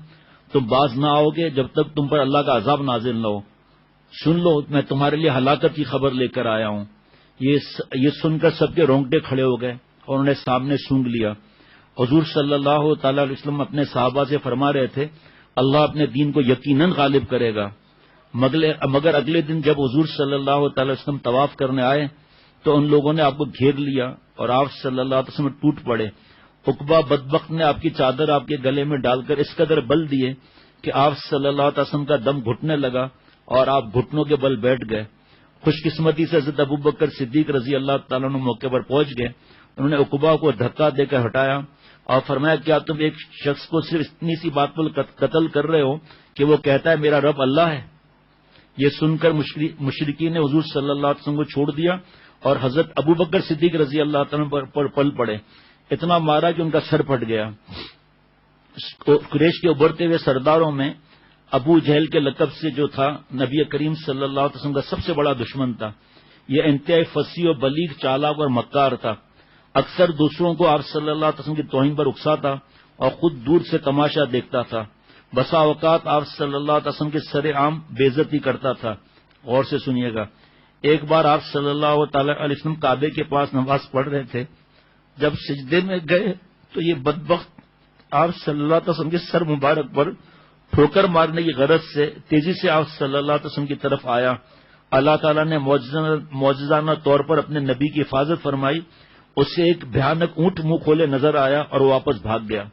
تم باز نہ آؤ گے جب تک تم پر اللہ کا عذاب نازل نہ ہو. سن لو، میں تمہارے لیے ہلاکت کی خبر لے کر آیا ہوں. یہ سن کر سب کے رونگٹے کھڑے ہو گئے اور انہیں سامنے سونگ لیا. حضور صلی اللہ تعالی علیہ وسلم اپنے صحابہ سے فرما رہے تھے اللہ اپنے دین کو یقیناً غالب کرے گا. مگر اگلے دن جب حضور صلی اللہ تعالی وسلم طواف کرنے آئے تو ان لوگوں نے آپ کو گھیر لیا اور آپ صلی اللہ علیہ وسلم ٹوٹ پڑے. عقبہ بدبخت نے آپ کی چادر آپ کے گلے میں ڈال کر اس قدر بل دیے کہ آپ صلی اللہ علیہ وسلم کا دم گھٹنے لگا اور آپ گھٹنوں کے بل بیٹھ گئے. خوش قسمتی سے حضرت ابوبکر صدیق رضی اللہ تعالیٰ عنہ موقع پر پہنچ گئے. انہوں نے عقبہ کو دھکا دے کر ہٹایا اور فرمایا کیا تم ایک شخص کو صرف اتنی سی بات پر قتل کر رہے ہو کہ وہ کہتا ہے میرا رب اللہ ہے؟ یہ سن کر مشرکین نے حضور صلی اللہ علیہ وسلم کو چھوڑ دیا اور حضرت ابوبکر صدیق رضی اللہ تعالیٰ پر پل پڑے. اتنا مارا کہ ان کا سر پھٹ گیا. قریش کے ابھرتے ہوئے سرداروں میں ابو جہل کے لقب سے جو تھا نبی کریم صلی اللہ علیہ وسلم کا سب سے بڑا دشمن تھا. یہ انتہائی فصیح و بلیغ، چالاک اور مکار تھا. اکثر دوسروں کو آپ صلی اللہ علیہ وسلم کی توہین پر اکساتا اور خود دور سے تماشا دیکھتا تھا. بسا اوقات آپ صلی اللہ علیہ وسلم کے سر عام بے عزتی کرتا تھا. غور سے سنیے گا. ایک بار آپ صلی اللہ تعالی علیہ وسلم کعبے کے پاس نماز پڑھ رہے تھے. جب سجدے میں گئے تو یہ بدبخت آپ صلی اللہ علیہ وسلم کے سر مبارک پر ٹھوکر مارنے کی غرض سے تیزی سے آپ صلی اللہ علیہ وسلم کی طرف آیا. اللہ تعالیٰ نے معجزانہ طور پر اپنے نبی کی حفاظت فرمائی. اس سے ایک بھیانک اونٹ منہ کھولے نظر آیا اور وہ واپس بھاگ گیا.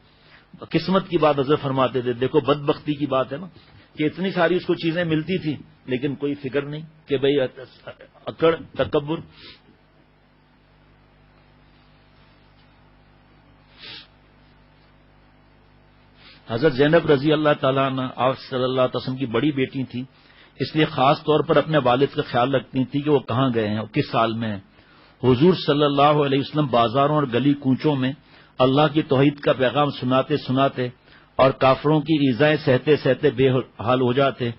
قسمت کی بات حضرت فرماتے تھے. دیکھو بدبختی کی بات ہے نا کہ اتنی ساری اس کو چیزیں ملتی تھی لیکن کوئی فکر نہیں کہ بھئی اکڑ، تکبر. حضرت زینب رضی اللہ تعالیٰ عنہ آپ صلی اللہ علیہ وسلم کی بڑی بیٹی تھی، اس لیے خاص طور پر اپنے والد کا خیال رکھتی تھی کہ وہ کہاں گئے ہیں اور کس حال میں ہیں. حضور صلی اللہ علیہ وسلم بازاروں اور گلی کوچوں میں اللہ کی توحید کا پیغام سناتے سناتے اور کافروں کی ایذائیں سہتے سہتے بے حال ہو جاتے.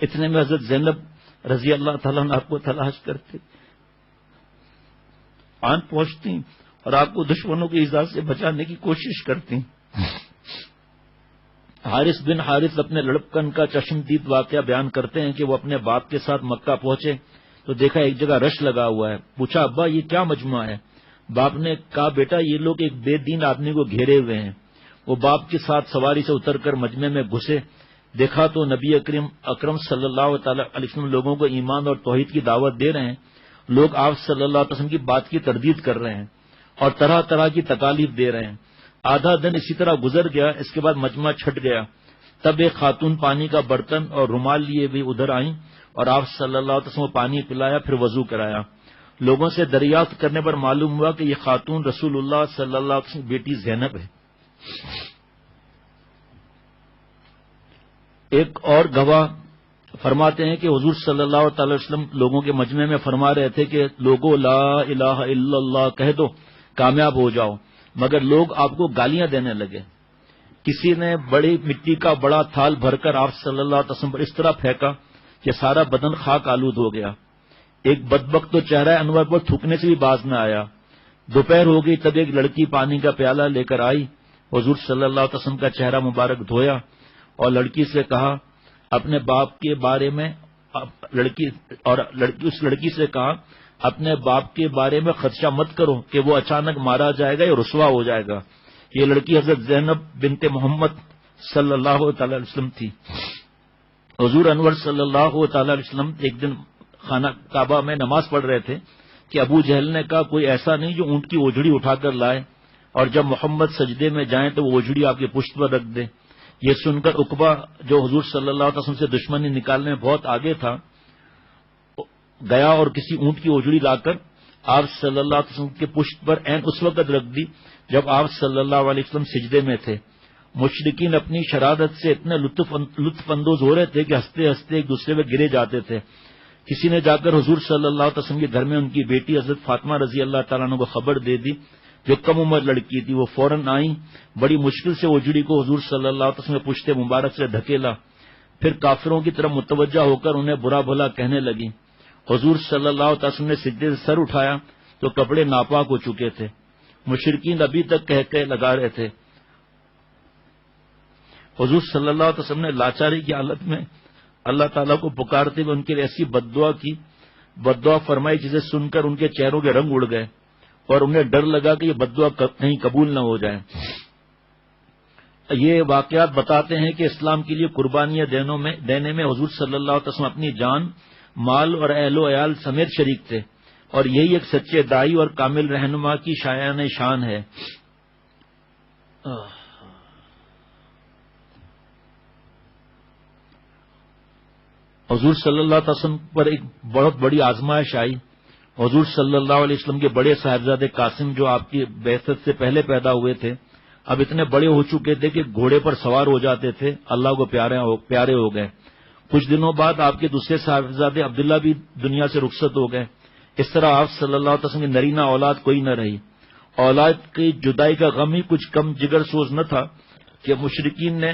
اتنے میں حضرت زینب رضی اللہ تعالیٰ عنہ آپ کو تلاش کرتے، آن پہنچتی اور آپ کو دشمنوں کی ایذا سے بچانے کی کوشش کرتی. حارث بن حارث اپنے لڑکپن کا چشمدید واقعہ بیان کرتے ہیں کہ وہ اپنے باپ کے ساتھ مکہ پہنچے تو دیکھا ایک جگہ رش لگا ہوا ہے. پوچھا ابا یہ کیا مجمع ہے؟ باپ نے کہا بیٹا یہ لوگ ایک بے دین آدمی کو گھیرے ہوئے ہیں. وہ باپ کے ساتھ سواری سے اتر کر مجمع میں گھسے. دیکھا تو نبی اکرم صلی اللہ تعالی علیہ وسلم لوگوں کو ایمان اور توحید کی دعوت دے رہے ہیں. لوگ آپ صلی اللہ علیہ وسلم کی بات کی تردید کر رہے ہیں اور طرح طرح کی تکالیف دے رہے ہیں. آدھا دن اسی طرح گزر گیا. اس کے بعد مجمع چھٹ گیا. تب ایک خاتون پانی کا برتن اور رومال لیے بھی ادھر آئیں اور آپ صلی اللہ علیہ وسلم کو پانی پلایا، پھر وضو کرایا. لوگوں سے دریافت کرنے پر معلوم ہوا کہ یہ خاتون رسول اللہ صلی اللہ علیہ وسلم کی بیٹی زینب ہے. ایک اور گواہ فرماتے ہیں کہ حضور صلی اللہ تعالی وسلم لوگوں کے مجمع میں فرما رہے تھے کہ لوگوں لا الہ الا اللہ کہہ دو، کامیاب ہو جاؤ. مگر لوگ آپ کو گالیاں دینے لگے. کسی نے بڑی مٹی کا بڑا تھال بھر کر آپ صلی اللہ علیہ وسلم پر اس طرح پھینکا کہ سارا بدن خاک آلود ہو گیا. ایک بدبخت تو چہرہ انور پر تھوکنے سے بھی باز نہ آیا. دوپہر ہو گئی تب ایک لڑکی پانی کا پیالہ لے کر آئی. حضور صلی اللہ علیہ وسلم کا چہرہ مبارک دھویا اور لڑکی سے کہا اپنے باپ کے بارے میں لڑکی اس لڑکی سے کہا اپنے باپ کے بارے میں خدشہ مت کرو کہ وہ اچانک مارا جائے گا یا رسوا ہو جائے گا. یہ لڑکی حضرت زینب بنت محمد صلی اللہ تعالی علیہ وسلم تھی. حضور انور صلی اللہ تعالی علیہ وسلم ایک دن خانہ کعبہ میں نماز پڑھ رہے تھے کہ ابو جہل نے کہا کوئی ایسا نہیں جو اونٹ کی اوجھڑی اٹھا کر لائے اور جب محمد سجدے میں جائیں تو وہ اوجھڑی آپ کے پشت پر رکھ دے. یہ سن کر عقبہ جو حضور صلی اللہ علیہ وسلم سے دشمنی نکالنے میں بہت آگے تھا گیا اور کسی اونٹ کی اوجھڑی لا کر آپ صلی اللہ علیہ وسلم کے پشت پر عین اس وقت رکھ دی جب آپ صلی اللہ علیہ وسلم سجدے میں تھے. مشرکین اپنی شرارت سے اتنے لطف اندوز ہو رہے تھے کہ ہنستے ہنستے ایک دوسرے پہ گرے جاتے تھے. کسی نے جا کر حضور صلی اللہ علیہ وسلم کے گھر میں ان کی بیٹی حضرت فاطمہ رضی اللہ تعالیٰ عنہ کو خبر دے دی جو کم عمر لڑکی تھی. وہ فوراً آئیں, بڑی مشکل سے اوجھڑی کو حضور صلی اللہ علیہ وسلم کے پشت مبارک سے دھکیلا, پھر کافروں کی طرف متوجہ ہو کر انہیں برا بھلا کہنے لگی. حضور صلی اللہ علیہ وسلم نے سجدے سے سر اٹھایا تو کپڑے ناپاک ہو چکے تھے. مشرکین ابھی تک کہہ لگا رہے تھے. حضور صلی اللہ علیہ وسلم نے لاچاری کی حالت میں اللہ تعالیٰ کو پکارتے ہوئے ان کے لیے ایسی بددعا فرمائی جسے سن کر ان کے چہروں کے رنگ اڑ گئے اور انہیں ڈر لگا کہ یہ بددعا کہیں قبول نہ ہو جائے. یہ واقعات بتاتے ہیں کہ اسلام کے لیے قربانیاں دینے میں حضور صلی اللہ علیہ وسلم اپنی جان, مال اور اہل و عیال سمیت شریک تھے اور یہی ایک سچے دائی اور کامل رہنما کی شایان شان ہے. حضور صلی اللہ علیہ وسلم پر ایک بہت بڑی آزمائش آئی. حضور صلی اللہ علیہ وسلم کے بڑے صاحبزادے قاسم جو آپ کی بعثت سے پہلے پیدا ہوئے تھے اب اتنے بڑے ہو چکے تھے کہ گھوڑے پر سوار ہو جاتے تھے, اللہ کو پیارے ہو گئے. کچھ دنوں بعد آپ کے دوسرے صاحبزادے عبداللہ بھی دنیا سے رخصت ہو گئے. اس طرح آپ صلی اللہ علیہ وسلم کی نرینہ اولاد کوئی نہ رہی. اولاد کی جدائی کا غم ہی کچھ کم جگر سوز نہ تھا کہ مشرکین نے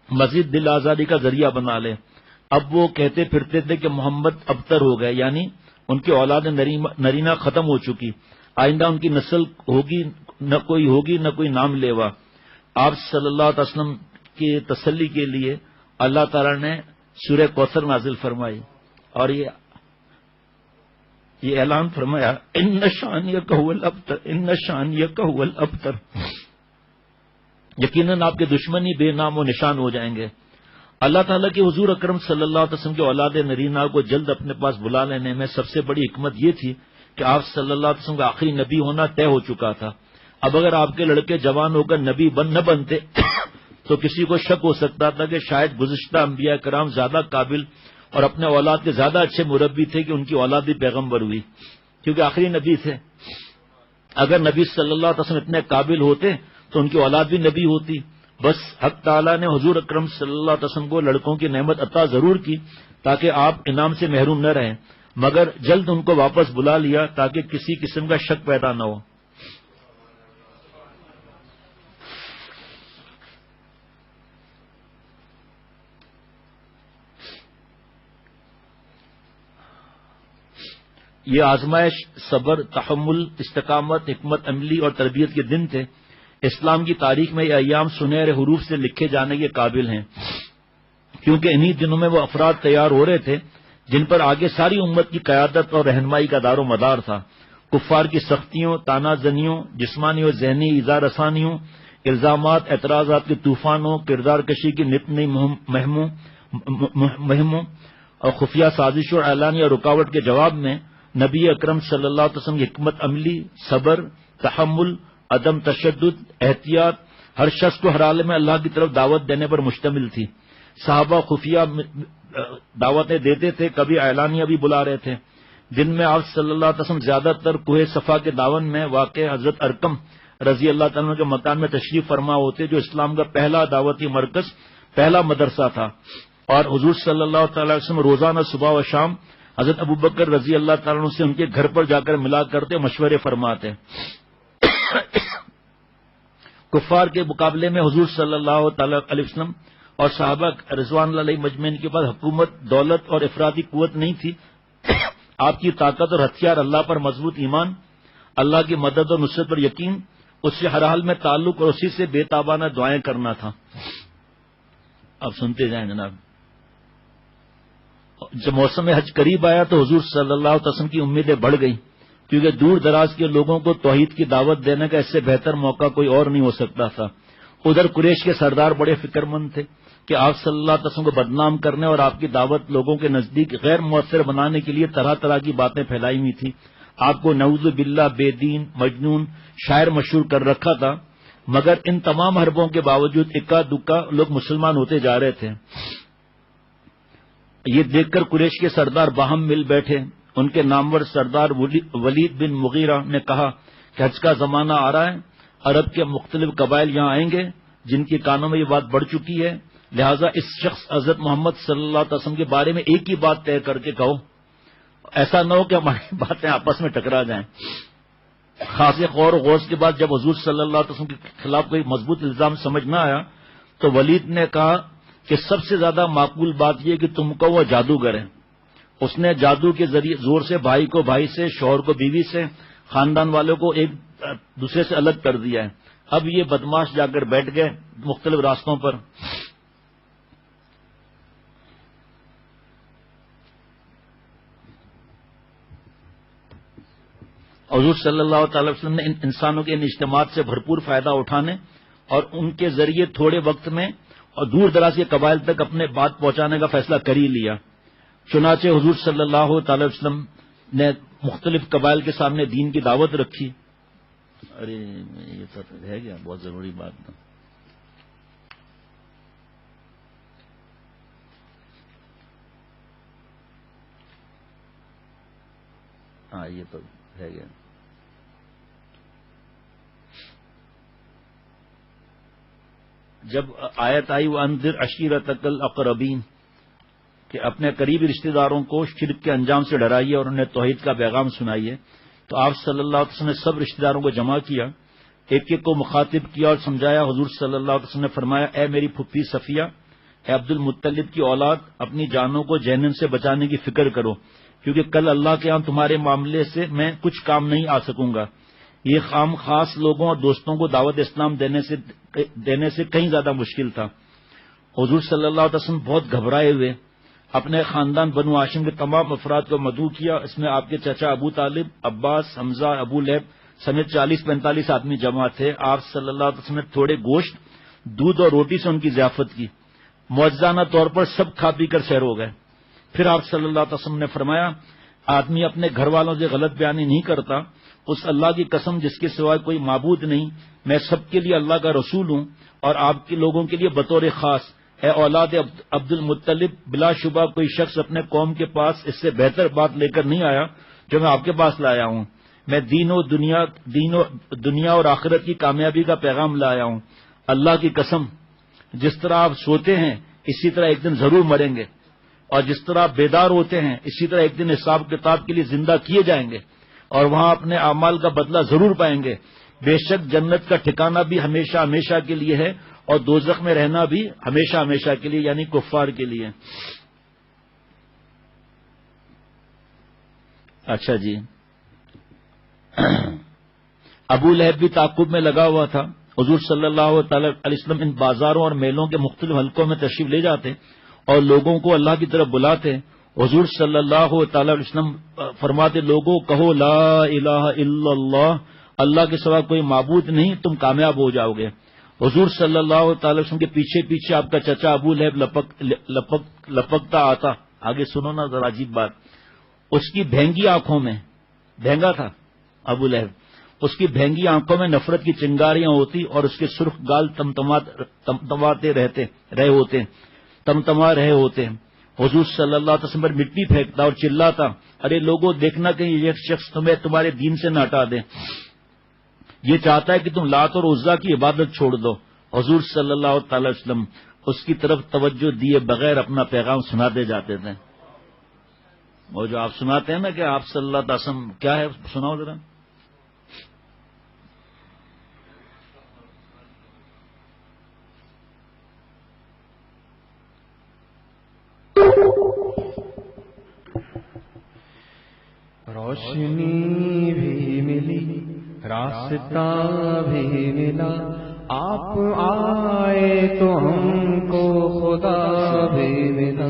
مزید دل آزادی کا ذریعہ بنا لے. اب وہ کہتے پھرتے تھے کہ محمد ابتر ہو گئے, یعنی ان کی اولاد نرینہ ختم ہو چکی, آئندہ ان کی نسل ہوگی نہ کوئی نام لیوا. آپ صلی اللہ علیہ وسلم کی تسلی کے لیے اللہ تعالی نے سورہ کوثر نازل فرمائی اور یہ اعلان فرمایا ان شانیک هو الابتر, یقیناً آپ کے دشمنی بے نام و نشان ہو جائیں گے. اللہ تعالیٰ کے حضور اکرم صلی اللہ علیہ وسلم کے اولاد نرینہ کو جلد اپنے پاس بلا لینے میں سب سے بڑی حکمت یہ تھی کہ آپ صلی اللہ علیہ وسلم کا آخری نبی ہونا طے ہو چکا تھا. اب اگر آپ کے لڑکے جوان ہو کر نبی نہ بنتے تو کسی کو شک ہو سکتا تھا کہ شاید گزشتہ انبیاء کرام زیادہ قابل اور اپنے اولاد کے زیادہ اچھے مربی تھے کہ ان کی اولاد بھی پیغمبر ہوئی, کیونکہ آخری نبی تھے. اگر نبی صلی اللہ علیہ وسلم اتنے قابل ہوتے تو ان کی اولاد بھی نبی ہوتی. بس حق تعالیٰ نے حضور اکرم صلی اللہ علیہ وسلم کو لڑکوں کی نعمت عطا ضرور کی تاکہ آپ انعام سے محروم نہ رہیں, مگر جلد ان کو واپس بلا لیا تاکہ کسی قسم کا شک پیدا نہ ہو. یہ آزمائش صبر, تحمل, استقامت, حکمت عملی اور تربیت کے دن تھے. اسلام کی تاریخ میں یہ ایام سنہرے حروف سے لکھے جانے کے قابل ہیں, کیونکہ انہی دنوں میں وہ افراد تیار ہو رہے تھے جن پر آگے ساری امت کی قیادت اور رہنمائی کا دار و مدار تھا. کفار کی سختیوں, تانا زنیوں, جسمانی اور ذہنی ایذا رسانیوں, الزامات, اعتراضات کے طوفانوں, کردار کشی کی نت نئی مہموں اور خفیہ سازشوں اور اعلانیہ رکاوٹ کے جواب میں نبی اکرم صلی اللہ علیہ وسلم کی حکمت عملی, صبر, تحمل, عدم تشدد, احتیاط ہر شخص کو ہر حال میں اللہ کی طرف دعوت دینے پر مشتمل تھی. صحابہ خفیہ دعوتیں دیتے تھے, کبھی اعلانیہ بھی بلا رہے تھے. دن میں آپ صلی اللہ علیہ وسلم زیادہ تر کوہ صفا کے داون میں واقع حضرت ارقم رضی اللہ تعالیٰ کے مکان میں تشریف فرما ہوتے, جو اسلام کا پہلا دعوتی مرکز, پہلا مدرسہ تھا. اور حضور صلی اللہ تعالی وسلم روزانہ صبح و شام حضرت ابوبکر رضی اللہ تعالیٰ عنہ سے ان کے گھر پر جا کر ملا کرتے, مشورے فرماتے. کفار کے مقابلے میں حضور صلی اللہ تعالی علیہ وسلم اور صحابہ رضوان اللہ علیہ مجمعین کے پاس حکومت, دولت اور افرادی قوت نہیں تھی. آپ کی طاقت اور ہتھیار اللہ پر مضبوط ایمان, اللہ کی مدد اور نصرت پر یقین, اس سے ہر حال میں تعلق اور اسی سے بے تابانہ دعائیں کرنا تھا. اب سنتے جائیں جناب. جب موسم حج قریب آیا تو حضور صلی اللہ علیہ وسلم کی امیدیں بڑھ گئیں، کیونکہ دور دراز کے لوگوں کو توحید کی دعوت دینے کا اس سے بہتر موقع کوئی اور نہیں ہو سکتا تھا۔ ادھر قریش کے سردار بڑے فکر مند تھے کہ آپ صلی اللہ علیہ وسلم کو بدنام کرنے اور آپ کی دعوت لوگوں کے نزدیک غیر مؤثر بنانے کے لیے طرح طرح کی باتیں پھیلائی ہوئی تھی۔ آپ کو نعوذ باللہ بے دین، مجنون، شاعر مشہور کر رکھا تھا، مگر ان تمام حربوں کے باوجود اکا دکا لوگ مسلمان ہوتے جا رہے تھے۔ یہ دیکھ کر قریش کے سردار باہم مل بیٹھے۔ ان کے نامور سردار ولید بن مغیرہ نے کہا کہ حج کا زمانہ آ رہا ہے، عرب کے مختلف قبائل یہاں آئیں گے جن کے کانوں میں یہ بات بڑھ چکی ہے، لہذا اس شخص حضرت محمد صلی اللہ علیہ وسلم کے بارے میں ایک ہی بات طے کر کے کہو، ایسا نہ ہو کہ ہماری باتیں آپس میں ٹکرا جائیں۔ خاصے غور و غوض کے بعد جب حضور صلی اللہ علیہ وسلم کے خلاف کوئی مضبوط الزام سمجھ نہ آیا تو ولید نے کہا کہ سب سے زیادہ معقول بات یہ کہ تم کو وہ جادوگر ہے۔ اس نے جادو کے ذریعے زور سے بھائی کو بھائی سے، شوہر کو بیوی سے، خاندان والوں کو ایک دوسرے سے الگ کر دیا ہے۔ اب یہ بدماش جا کر بیٹھ گئے مختلف راستوں پر۔ حضور صلی اللہ تعالی وسلم نے ان انسانوں کے ان اجتماعات سے بھرپور فائدہ اٹھانے اور ان کے ذریعے تھوڑے وقت میں اور دور دراز کے قبائل تک اپنے بات پہنچانے کا فیصلہ کر ہی لیا۔ چنانچہ حضور صلی اللہ تعالی وسلم نے مختلف قبائل کے سامنے دین کی دعوت رکھی۔ ارے یہ تو ہے کیا بہت ضروری بات تھا۔ ہاں یہ تو ہے گیا۔ جب آیت آئی وَأَنذِرْ عَشِيرَتَكَ الْأَقْرَبِينَ کہ اپنے قریبی رشتہ داروں کو شرک کے انجام سے ڈرائیے اور انہیں توحید کا پیغام سنائیے، تو آپ صلی اللہ علیہ وسلم نے سب رشتہ داروں کو جمع کیا، ایک ایک کو مخاطب کیا اور سمجھایا۔ حضور صلی اللہ علیہ وسلم نے فرمایا، اے میری پھپھی صفیہ، اے عبد المطلب کی اولاد، اپنی جانوں کو جہنم سے بچانے کی فکر کرو، کیونکہ کل اللہ کے ہاں تمہارے معاملے سے میں کچھ کام نہیں آ سکوں گا۔ یہ خام خاص لوگوں اور دوستوں کو دعوت اسلام دینے سے کہیں زیادہ مشکل تھا۔ حضور صلی اللہ علیہ وسلم بہت گھبرائے ہوئے اپنے خاندان بنو ہاشم کے تمام افراد کو مدعو کیا۔ اس میں آپ کے چچا ابو طالب، عباس، حمزہ، ابو لہب سمیت 40-45 آدمی جمع تھے۔ آپ صلی اللہ علیہ وسلم نے تھوڑے گوشت، دودھ اور روٹی سے ان کی ضیافت کی۔ معجزانہ طور پر سب کھا پی کر سیر ہو گئے۔ پھر آپ صلی اللہ علیہ وسلم نے فرمایا، آدمی اپنے گھر والوں سے غلط بیانی نہیں کرتا، اس اللہ کی قسم جس کے سوائے کوئی معبود نہیں، میں سب کے لیے اللہ کا رسول ہوں اور آپ کے لوگوں کے لیے بطور خاص، اے اولاد عبد المطلب، بلا شبہ کوئی شخص اپنے قوم کے پاس اس سے بہتر بات لے کر نہیں آیا جو میں آپ کے پاس لایا ہوں۔ میں دین و دنیا اور آخرت کی کامیابی کا پیغام لایا ہوں۔ اللہ کی قسم، جس طرح آپ سوتے ہیں اسی طرح ایک دن ضرور مریں گے، اور جس طرح آپ بیدار ہوتے ہیں اسی طرح ایک دن حساب کتاب کے لیے زندہ کیے جائیں گے اور وہاں اپنے اعمال کا بدلہ ضرور پائیں گے۔ بے شک جنت کا ٹھکانہ بھی ہمیشہ ہمیشہ کے لیے ہے اور دوزخ میں رہنا بھی ہمیشہ ہمیشہ کے لیے، یعنی کفار کے لیے۔ اچھا جی، ابو لہب بھی تعاقب میں لگا ہوا تھا۔ حضور صلی اللہ تعالی علیہ وسلم ان بازاروں اور میلوں کے مختلف حلقوں میں تشریف لے جاتے اور لوگوں کو اللہ کی طرف بلاتے۔ حضور صلی اللہ تعالی علیہ وسلم فرماتے، لوگوں کہو لا الہ الا اللہ، اللہ کے سوا کوئی معبود نہیں، تم کامیاب ہو جاؤ گے۔ حضور صلی اللہ تعالی وسلم کے پیچھے پیچھے آپ کا چچا ابو لہب لپکتا آتا۔ آگے سنو نا ذرا عجیب بات، اس کی بھینگی آنکھوں میں، بھینگا تھا ابو لہب، اس کی بھینگی آنکھوں میں نفرت کی چنگاریاں ہوتی اور اس کے سرخ گال تمتما رہے ہوتے۔ حضور صلی اللہ علیہ وسلم پر مٹی پھینکتا اور چلاتا، ارے لوگوں دیکھنا کہ یہ شخص تمہیں تمہارے دین سے نہ ہٹا دے، یہ چاہتا ہے کہ تم لات اور عزا کی عبادت چھوڑ دو۔ حضور صلی اللہ تعالی وسلم اس کی طرف توجہ دیے بغیر اپنا پیغام سناتے جاتے تھے۔ وہ جو آپ سناتے ہیں نا کہ آپ صلی اللہ علیہ وسلم کیا ہے، سناؤ ذرا۔ روشنی بھی ملی، راستہ بھی ملا، آپ آئے تو ہم کو خدا بھی ملا۔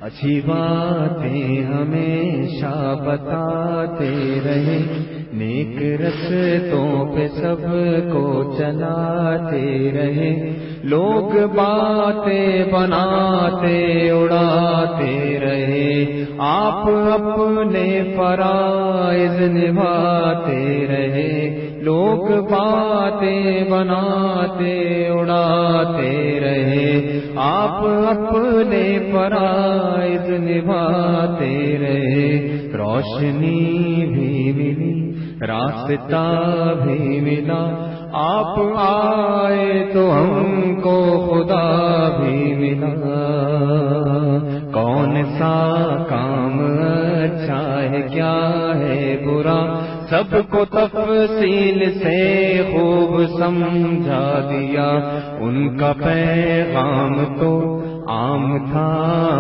اچھی باتیں ہمیشہ بتاتے رہے، نیک رستوں پہ سب کو چلاتے رہے، لوگ باتیں بناتے اڑاتے رہے، آپ اپنے فرائض نبھاتے رہے، لوگ باتیں بناتے اڑاتے رہے، آپ اپنے فرائض نبھاتے رہے، روشنی بھی ملی راستہ بھی ملا، آپ آئے تو ہم کو خدا بھی ملا، کون سا کام اچھا ہے کیا ہے برا، سب کو تفصیل سے خوب سمجھا دیا، ان کا پیغام تو عام تھا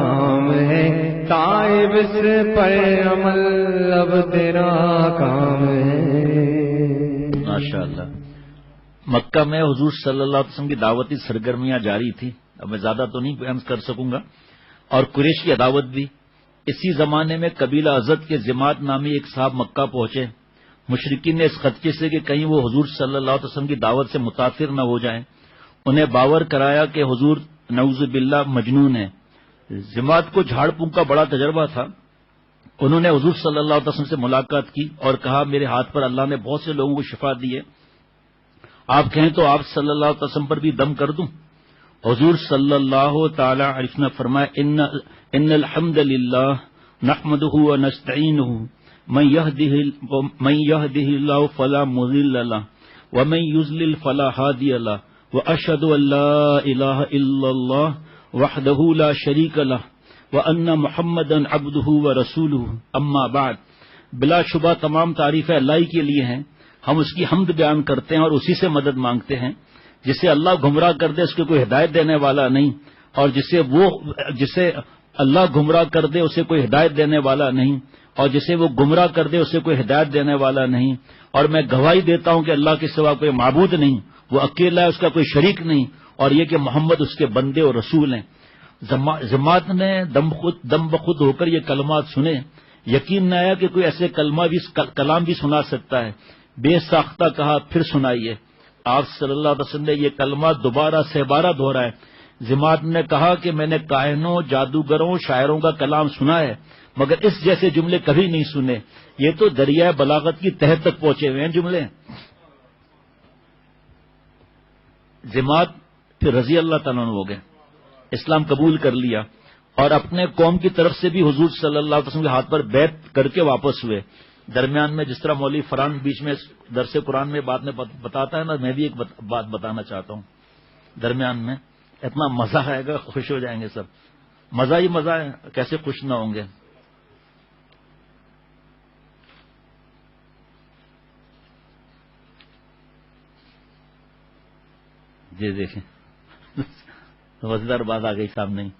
عام ہے، تائب اس پر عمل اب تیرا کام ہے۔ ماشاءاللہ۔ مکہ میں حضور صلی اللہ علیہ وسلم کی دعوتی سرگرمیاں جاری تھی، اب میں زیادہ تو نہیں بیان کر سکوں گا، اور قریش کی عداوت بھی۔ اسی زمانے میں قبیلہ ازد کے ضماد نامی ایک صاحب مکہ پہنچے، مشرکین نے اس خدشے سے کہ کہیں وہ حضور صلی اللہ علیہ وسلم کی دعوت سے متاثر نہ ہو جائیں، انہیں باور کرایا کہ حضور نعوذ باللہ مجنون ہے۔ ضماد کو جھاڑ پھونک کا بڑا تجربہ تھا، انہوں نے حضور صلی اللہ علیہ وسلم سے ملاقات کی اور کہا میرے ہاتھ پر اللہ نے بہت سے لوگوں کو شفا دی ہے، آپ کہیں تو آپ صلی اللہ علیہ وسلم پر بھی دم کر دوں؟ حضور صلی اللہ تعالی علیہ وسلم نے فرمایا ان الحمد للہ نحمدہ ونستعینہ من یہدہ اللہ فلا مضل لہ ومن یضلل فلا ہادی لہ واشہد ان لا الہ الا اللہ وحدہ لا شریک لہ وان محمدا عبدہ ورسولہ اما بعد۔ بلا شبہ تمام تعریفیں اللہ کے لیے ہیں، ہم اس کی حمد بیان کرتے ہیں اور اسی سے مدد مانگتے ہیں۔ جسے اللہ گمراہ کر دے اس کو کوئی ہدایت دینے والا نہیں، اور جسے اللہ گمراہ کر دے اسے کوئی ہدایت دینے والا نہیں، اور جسے وہ گمراہ کر دے اسے کوئی ہدایت دینے والا نہیں۔ اور میں گواہی دیتا ہوں کہ اللہ کے سوا کوئی معبود نہیں، وہ اکیلا ہے، اس کا کوئی شریک نہیں، اور یہ کہ محمد اس کے بندے اور رسول ہیں۔ ضماد نے دم بخود ہو کر یہ کلمات سنے، یقین نہ آیا کہ کوئی ایسے کلام بھی سنا سکتا ہے۔ بے ساختہ کہا پھر سنائیے۔ آپ صلی اللہ علیہ وسلم نے یہ کلمات دوبارہ سے بارہ دہرائے۔ ضماد نے کہا کہ میں نے کاہنوں، جادوگروں، شاعروں کا کلام سنا ہے، مگر اس جیسے جملے کبھی نہیں سنے، یہ تو دریائے بلاغت کی تہہ تک پہنچے ہوئے ہیں جملے۔ ضماد پھر رضی اللہ تعالیٰ عنہ ہو گئے، اسلام قبول کر لیا، اور اپنے قوم کی طرف سے بھی حضور صلی اللہ علیہ وسلم کے ہاتھ پر بیعت کر کے واپس ہوئے۔ درمیان میں جس طرح مولوی فرحان بیچ میں درس قرآن میں بات میں بتاتا ہے نا، میں بھی ایک بات بتانا چاہتا ہوں درمیان میں، اتنا مزہ آئے گا، خوش ہو جائیں گے سب، مزہ ہی مزہ ہے، کیسے خوش نہ ہوں گے۔ جی دیکھیں مزیدار بات آ گئی سامنے ہی،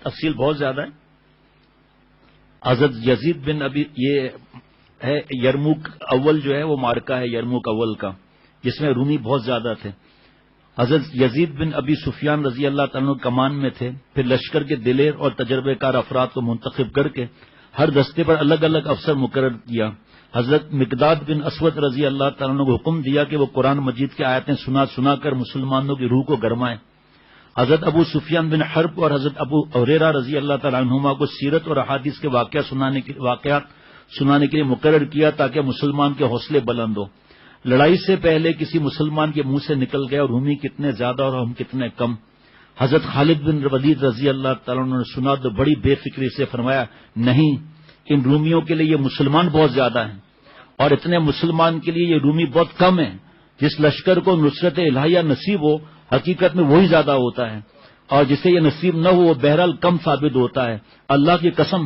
تفصیل بہت زیادہ ہے۔ حضرت یزید بن ابی، یہ ہے یرموک اول جو ہے وہ مارکہ ہے یرموک اول کا، جس میں رومی بہت زیادہ تھے۔ حضرت یزید بن ابی سفیان رضی اللہ تعالیٰ کمان میں تھے، پھر لشکر کے دلیر اور تجربے کار افراد کو منتخب کر کے ہر دستے پر الگ الگ افسر مقرر کیا۔ حضرت مقداد بن اسود رضی اللہ تعالیٰ کو حکم دیا کہ وہ قرآن مجید کی آیتیں سنا کر مسلمانوں کی روح کو گرمائیں۔ حضرت ابو سفیان بن حرب اور حضرت ابو ہریرہ رضی اللہ تعالیٰ عنہما کو سیرت اور احادیث کے واقعات سنانے کے لیے مقرر کیا تاکہ مسلمان کے حوصلے بلند ہو۔ لڑائی سے پہلے کسی مسلمان کے منہ سے نکل گیا اور رومی کتنے زیادہ اور ہم کتنے کم۔ حضرت خالد بن ولید رضی اللہ تعالیٰ عنہ نے سنا تو بڑی بے فکری سے فرمایا، نہیں، ان رومیوں کے لیے یہ مسلمان بہت زیادہ ہیں، اور اتنے مسلمان کے لیے یہ رومی بہت کم ہیں۔ جس لشکر کو نصرت الہیہ نصیب ہو حقیقت میں وہی زیادہ ہوتا ہے، اور جسے یہ نصیب نہ ہو وہ بہرحال کم ثابت ہوتا ہے۔ اللہ کی قسم،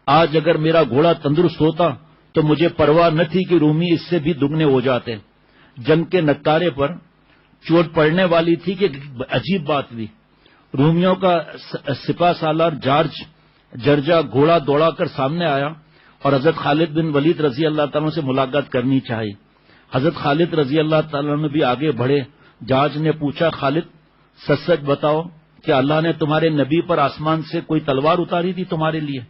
آج اگر میرا گھوڑا تندرست ہوتا تو مجھے پرواہ نہ تھی کہ رومی اس سے بھی دگنے ہو جاتے۔ جنگ کے نکارے پر چوٹ پڑنے والی تھی کہ عجیب بات بھی، رومیوں کا سپہ سالار جرجا گھوڑا دوڑا کر سامنے آیا اور حضرت خالد بن ولید رضی اللہ تعالیٰ سے ملاقات کرنی چاہی۔ حضرت خالد رضی اللہ تعالیٰ نے بھی آگے بڑھے۔ جارج نے پوچھا، خالد سچ سچ بتاؤ کیا اللہ نے تمہارے نبی پر آسمان سے کوئی تلوار اتاری تھی تمہارے لیے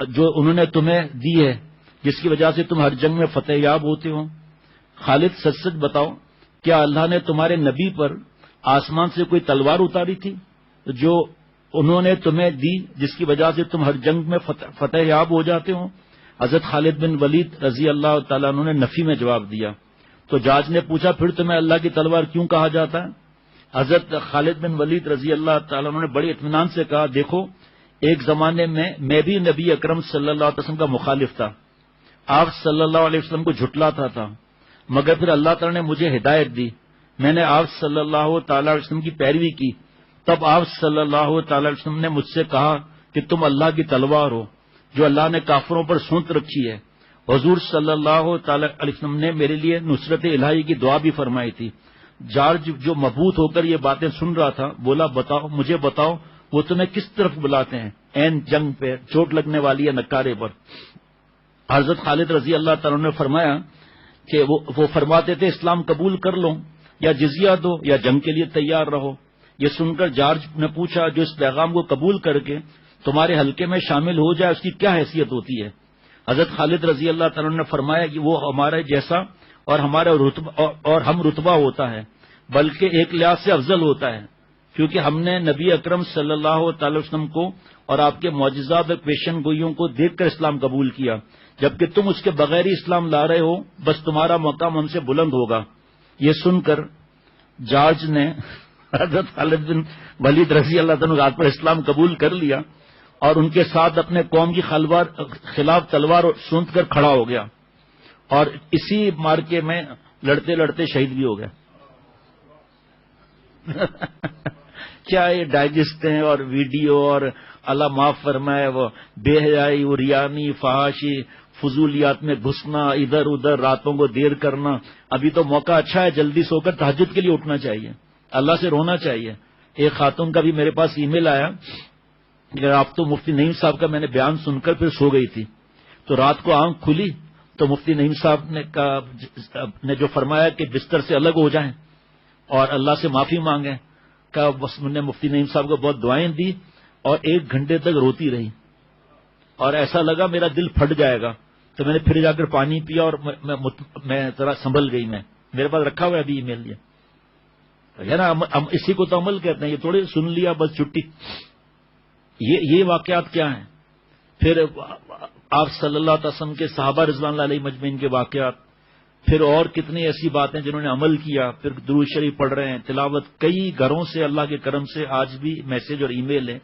جو انہوں نے تمہیں دی ہے جس کی وجہ سے تم ہر جنگ میں فتح یاب ہوتے ہو؟ خالد سچ سچ بتاؤ کیا اللہ نے تمہارے نبی پر آسمان سے کوئی تلوار اتاری تھی جو انہوں نے تمہیں دی جس کی وجہ سے تم ہر جنگ میں فتح یاب ہو جاتے ہو؟ حضرت خالد بن ولید رضی اللہ تعالیٰ عنہ نے نفی میں جواب دیا. تو جاج نے پوچھا پھر تمہیں اللہ کی تلوار کیوں کہا جاتا ہے؟ حضرت خالد بن ولید رضی اللہ تعالیٰ عنہ نے بڑے اطمینان سے کہا دیکھو ایک زمانے میں بھی نبی اکرم صلی اللہ علیہ وسلم کا مخالف تھا, آپ صلی اللہ علیہ وسلم کو جھٹلاتا تھا, مگر پھر اللہ تعالیٰ نے مجھے ہدایت دی, میں نے آپ صلی اللہ تعالی علیہ وسلم کی پیروی کی, تب آپ صلی اللہ تعالی علیہ وسلم نے مجھ سے کہا کہ تم اللہ کی تلوار ہو جو اللہ نے کافروں پر سونت رکھی ہے. حضور صلی اللہ تعالی علیہ وسلم نے میرے لیے نصرت الہی کی دعا بھی فرمائی تھی. جارج جو مبہوت ہو کر یہ باتیں سن رہا تھا بولا بتاؤ مجھے بتاؤ وہ تمہیں کس طرف بلاتے ہیں, این جنگ پہ چوٹ لگنے والی ہے نکارے پر. حضرت خالد رضی اللہ تعالیٰ نے فرمایا کہ وہ فرماتے تھے اسلام قبول کر لو یا جزیہ دو یا جنگ کے لیے تیار رہو. یہ سن کر جارج نے پوچھا جو اس پیغام کو قبول کر کے تمہارے حلقے میں شامل ہو جائے اس کی کیا حیثیت ہوتی ہے؟ حضرت خالد رضی اللہ تعالیٰ نے فرمایا کہ وہ ہمارے جیسا اور ہم رتبہ ہوتا ہے, بلکہ ایک لحاظ سے افضل ہوتا ہے کیونکہ ہم نے نبی اکرم صلی اللہ تعالی وسلم کو اور آپ کے معجزات اور پیشن گوئیوں کو دیکھ کر اسلام قبول کیا, جبکہ تم اس کے بغیر ہی اسلام لا رہے ہو, بس تمہارا مقام ہم سے بلند ہوگا. یہ سن کر جارج نے حضرت خالد بن ولید رضی اللہ تعالیٰ پر اسلام قبول کر لیا اور ان کے ساتھ اپنے قوم کی خلاف تلوار سونت کر کھڑا ہو گیا اور اسی مارکے میں لڑتے لڑتے شہید بھی ہو گیا. کیا یہ ڈائجسٹ ہیں اور ویڈیو اور اللہ معاف فرمائے وہ بے حیائی ریانی فحاشی فضولیات میں گھسنا ادھر ادھر راتوں کو دیر کرنا. ابھی تو موقع اچھا ہے جلدی سو کر تہجد کے لیے اٹھنا چاہیے, اللہ سے رونا چاہیے. ایک خاتون کا بھی میرے پاس ای میل آیا کہ آپ تو مفتی نعیم صاحب کا میں نے بیان سن کر پھر سو گئی تھی, تو رات کو آنکھ کھلی تو مفتی نعیم صاحب نے جو فرمایا کہ بستر سے الگ ہو جائیں اور اللہ سے معافی مانگیں, کہ بس میں نے مفتی نعیم صاحب کو بہت دعائیں دی اور 1 گھنٹے تک روتی رہی اور ایسا لگا میرا دل پھٹ جائے گا. تو میں نے پھر جا کر پانی پیا اور میں ذرا سنبھل گئی. میرے پاس رکھا ہوا ہے ابھی ای میل ہے نا, اسی کو تو عمل کہتے ہیں. یہ تھوڑی سن لیا بس چھٹی. یہ واقعات کیا ہیں؟ پھر آپ صلی اللہ علیہ وسلم کے صحابہ رضوان اللہ علیہ مجمعین کے واقعات, پھر اور کتنی ایسی باتیں جنہوں نے عمل کیا. پھر درود شریف پڑھ رہے ہیں, تلاوت. کئی گھروں سے اللہ کے کرم سے آج بھی میسج اور ای میل ہے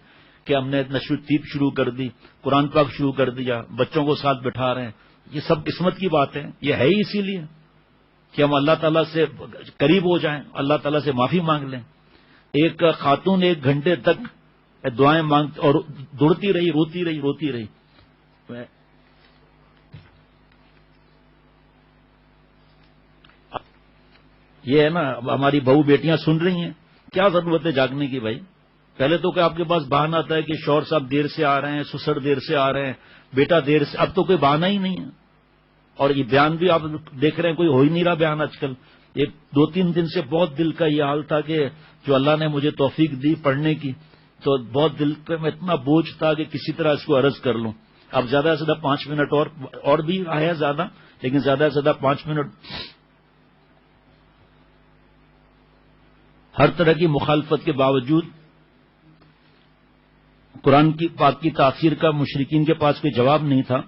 کہ ہم نے نشر تیب شروع کر دی, قرآن پاک شروع کر دیا, بچوں کو ساتھ بٹھا رہے ہیں. یہ سب قسمت کی بات ہے. یہ ہے ہی اسی لیے کہ ہم اللہ تعالیٰ سے قریب ہو جائیں, اللہ تعالیٰ سے معافی مانگ لیں. ایک خاتون 1 گھنٹے تک دعائیں مانگ اور دوڑتی رہی روتی رہی. یہ ہے نا ہماری بہو بیٹیاں سن رہی ہیں, کیا ضرورت ہے جاگنے کی بھائی؟ پہلے تو کہ آپ کے پاس بہانہ آتا ہے کہ شوہر صاحب دیر سے آ رہے ہیں, سسر دیر سے آ رہے ہیں, بیٹا دیر سے. اب تو کوئی بہانہ ہی نہیں ہے. اور یہ بیان بھی آپ دیکھ رہے ہیں کوئی ہو ہی نہیں رہا بیان آج کل. 2-3 دن سے بہت دل کا یہ حال تھا کہ جو اللہ نے مجھے توفیق دی پڑھنے کی, تو بہت دل میں اتنا بوجھ تھا کہ کسی طرح اس کو عرض کر لوں. اب زیادہ سے زیادہ 5 منٹ اور بھی آیا زیادہ, لیکن زیادہ سے زیادہ 5 منٹ. ہر طرح کی مخالفت کے باوجود قرآن کی پاک کی تاثیر کا مشرکین کے پاس کوئی جواب نہیں تھا,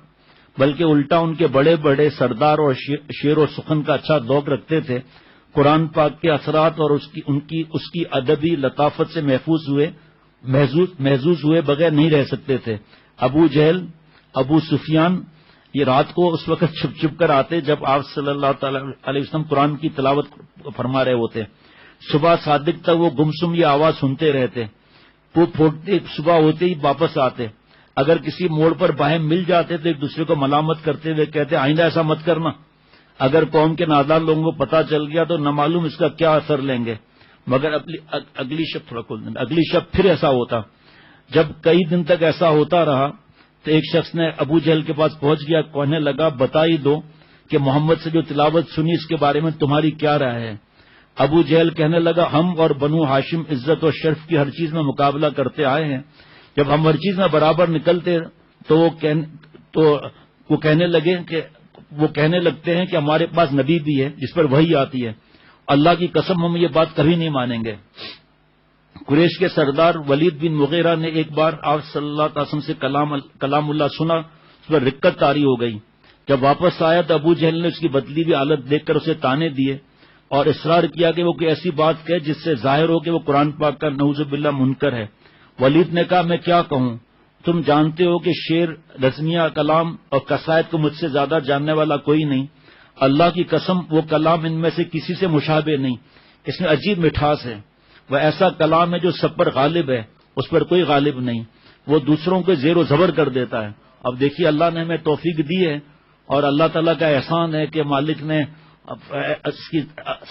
بلکہ الٹا ان کے بڑے بڑے سردار اور شعر و سخن کا اچھا ذوق رکھتے تھے. قرآن پاک کے اثرات اور اس کی ادبی لطافت سے محظوظ ہوئے بغیر نہیں رہ سکتے تھے. ابو جہل, ابو سفیان یہ رات کو اس وقت چھپ چھپ کر آتے جب آپ صلی اللہ تعالی علیہ وسلم قرآن کی تلاوت فرما رہے ہوتے. صبح صادق تک وہ گمسم یہ آواز سنتے رہتے. وہ پھوٹتے صبح ہوتے ہی واپس آتے. اگر کسی موڑ پر باہم مل جاتے تو ایک دوسرے کو ملامت کرتے ہوئے کہتے آئندہ ایسا مت کرنا. اگر قوم کے نادان لوگوں کو پتہ چل گیا تو نہ معلوم اس کا کیا اثر لیں گے. مگر اگلی شب پھر ایسا ہوتا. جب کئی دن تک ایسا ہوتا رہا تو ایک شخص نے ابو جہل کے پاس پہنچ گیا, کہنے لگا بتا ہی دو کہ محمد سے جو تلاوت سنی اس کے بارے میں تمہاری کیا رائے ہے؟ ابو جہل کہنے لگا ہم اور بنو ہاشم عزت و شرف کی ہر چیز میں مقابلہ کرتے آئے ہیں، جب ہم ہر چیز میں برابر نکلتے تو وہ کہنے لگتے ہیں کہ ہمارے پاس نبی بھی ہے جس پر وحی آتی ہے، اللہ کی قسم ہم یہ بات کبھی نہیں مانیں گے۔ قریش کے سردار ولید بن مغیرہ نے ایک بار آپ صلی اللہ علیہ وسلم سے کلام اللہ سنا، اس پر رقت طاری ہو گئی۔ جب واپس آیا تو ابو جہل نے اس کی بدلی ہوئی حالت دیکھ کر اسے تانے دیے اور اصرار کیا کہ وہ کوئی ایسی بات کہے جس سے ظاہر ہو کہ وہ قرآن پاک کا نعوذ باللہ منکر ہے۔ ولید نے کہا میں کیا کہوں، تم جانتے ہو کہ شعر، رزمیہ کلام اور قصائد کو مجھ سے زیادہ جاننے والا کوئی نہیں، اللہ کی قسم وہ کلام ان میں سے کسی سے مشابہ نہیں، اس میں عجیب مٹھاس ہے، وہ ایسا کلام ہے جو سب پر غالب ہے، اس پر کوئی غالب نہیں، وہ دوسروں کو زیر و زبر کر دیتا ہے۔ اب دیکھیے اللہ نے ہمیں توفیق دی ہے اور اللہ تعالیٰ کا احسان ہے کہ مالک نے اس کی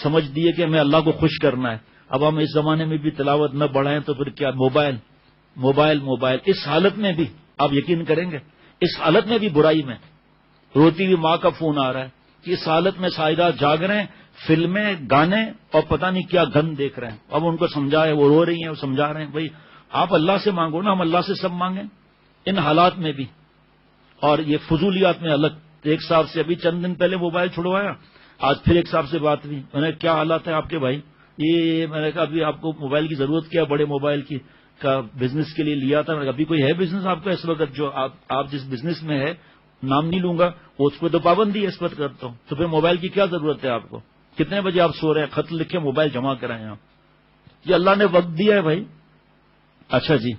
سمجھ دی ہے کہ ہمیں اللہ کو خوش کرنا ہے۔ اب ہم اس زمانے میں بھی تلاوت نہ بڑھائیں تو پھر کیا، موبائل اس حالت میں بھی آپ یقین کریں گے، اس حالت میں بھی برائی میں روتی ہوئی ماں کا فون آ رہا ہے کہ اس حالت میں سائدات جاگ رہے ہیں، فلمیں، گانے اور پتہ نہیں کیا گند دیکھ رہے ہیں۔ اب ان کو سمجھائے، وہ رو رہی ہیں، وہ سمجھا رہے ہیں بھائی آپ اللہ سے مانگو نا، ہم اللہ سے سب مانگیں ان حالات میں بھی۔ اور یہ فضولیات میں الگ، ایک صاحب سے ابھی چند دن پہلے موبائل چھڑوایا، آج پھر ایک صاحب سے بات ہوئی، میں نے کیا حالات ہیں آپ کے بھائی، یہ میں نے کہا ابھی آپ کو موبائل کی ضرورت کیا، بڑے موبائل کی کا بزنس کے لیے لیا تھا، میں نے کہا ابھی کوئی ہے بزنس آپ کا اس وقت جو آپ جس بزنس میں ہے، نام نہیں لوں گا، اس پہ تو پابندی ہے اس وقت کرتا ہوں، تو پھر موبائل کی کیا ضرورت ہے آپ کو، کتنے بجے آپ سو رہے ہیں، خط لکھے موبائل جمع کرائیں آپ، یہ اللہ نے وقت دیا ہے بھائی۔ اچھا جی،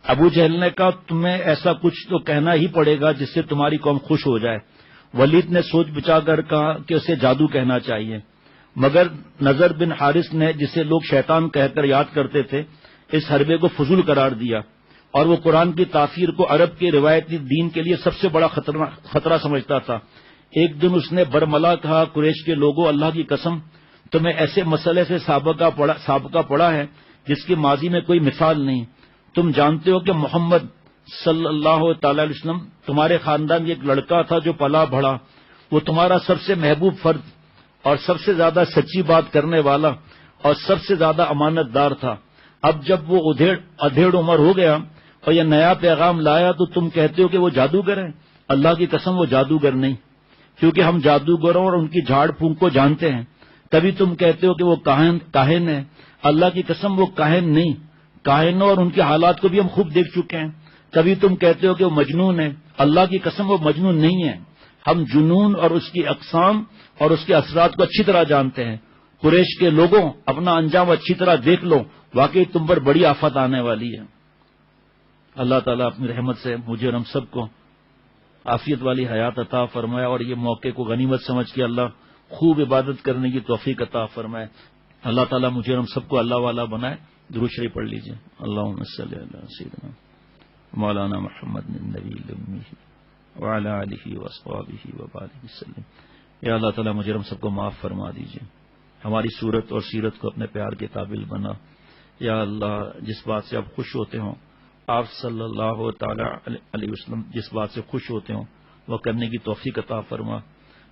ابو جہل نے کہا تمہیں ایسا کچھ تو کہنا ہی پڑے گا جس سے تمہاری قوم خوش ہو جائے۔ ولید نے سوچ بچا کر کہا کہ اسے جادو کہنا چاہیے، مگر نضر بن حارث نے، جسے لوگ شیطان کہہ کر یاد کرتے تھے، اس حربے کو فضول قرار دیا اور وہ قرآن کی تاثیر کو عرب کے روایتی دین کے لیے سب سے بڑا خطرہ سمجھتا تھا۔ ایک دن اس نے برملا کہا قریش کے لوگوں، اللہ کی قسم تمہیں ایسے مسئلے سے سابقہ پڑا ہے جس کی ماضی میں کوئی مثال نہیں۔ تم جانتے ہو کہ محمد صلی اللہ تعالی علیہ وسلم تمہارے خاندان کے ایک لڑکا تھا جو پلا بڑھا، وہ تمہارا سب سے محبوب فرد اور سب سے زیادہ سچی بات کرنے والا اور سب سے زیادہ امانت دار تھا۔ اب جب وہ ادھیڑ عمر ہو گیا اور یہ نیا پیغام لایا تو تم کہتے ہو کہ وہ جادوگر ہے۔ اللہ کی قسم وہ جادوگر نہیں، کیونکہ ہم جادوگروں اور ان کی جھاڑ پھونک کو جانتے ہیں۔ کبھی تم کہتے ہو کہ وہ کاہن ہے، اللہ کی قسم وہ کاہن نہیں، کاہنوں اور ان کے حالات کو بھی ہم خوب دیکھ چکے ہیں۔ کبھی تم کہتے ہو کہ وہ مجنون ہے، اللہ کی قسم وہ مجنون نہیں ہے، ہم جنون اور اس کی اقسام اور اس کے اثرات کو اچھی طرح جانتے ہیں۔ قریش کے لوگوں اپنا انجام اچھی طرح دیکھ لو، واقعی تم پر بڑی آفت آنے والی ہے۔ اللہ تعالیٰ اپنی رحمت سے مجھے اور ہم سب کو عافیت والی حیات عطا فرمائے اور یہ موقع کو غنیمت سمجھ کے اللہ خوب عبادت کرنے کی توفیق عطا فرمائے۔ اللہ تعالیٰ مجھے اور ہم سب کو اللہ والا بنائے۔ درود شریف پڑھ لیجیے۔ اللہم صلی علی سیدنا مولانا محمد النبی الامی وعلی آلہ واصحابہ وبارک وسلم۔ یا اللہ تعالیٰ مجھے اور ہم سب کو معاف فرما دیجیے، ہماری صورت اور سیرت کو اپنے پیار کے قابل بنا۔ یا اللہ جس بات سے آپ خوش ہوتے ہوں، آپ صلی اللہ تعالی علیہ وسلم جس بات سے خوش ہوتے ہوں وہ کرنے کی توفیق عطا فرما۔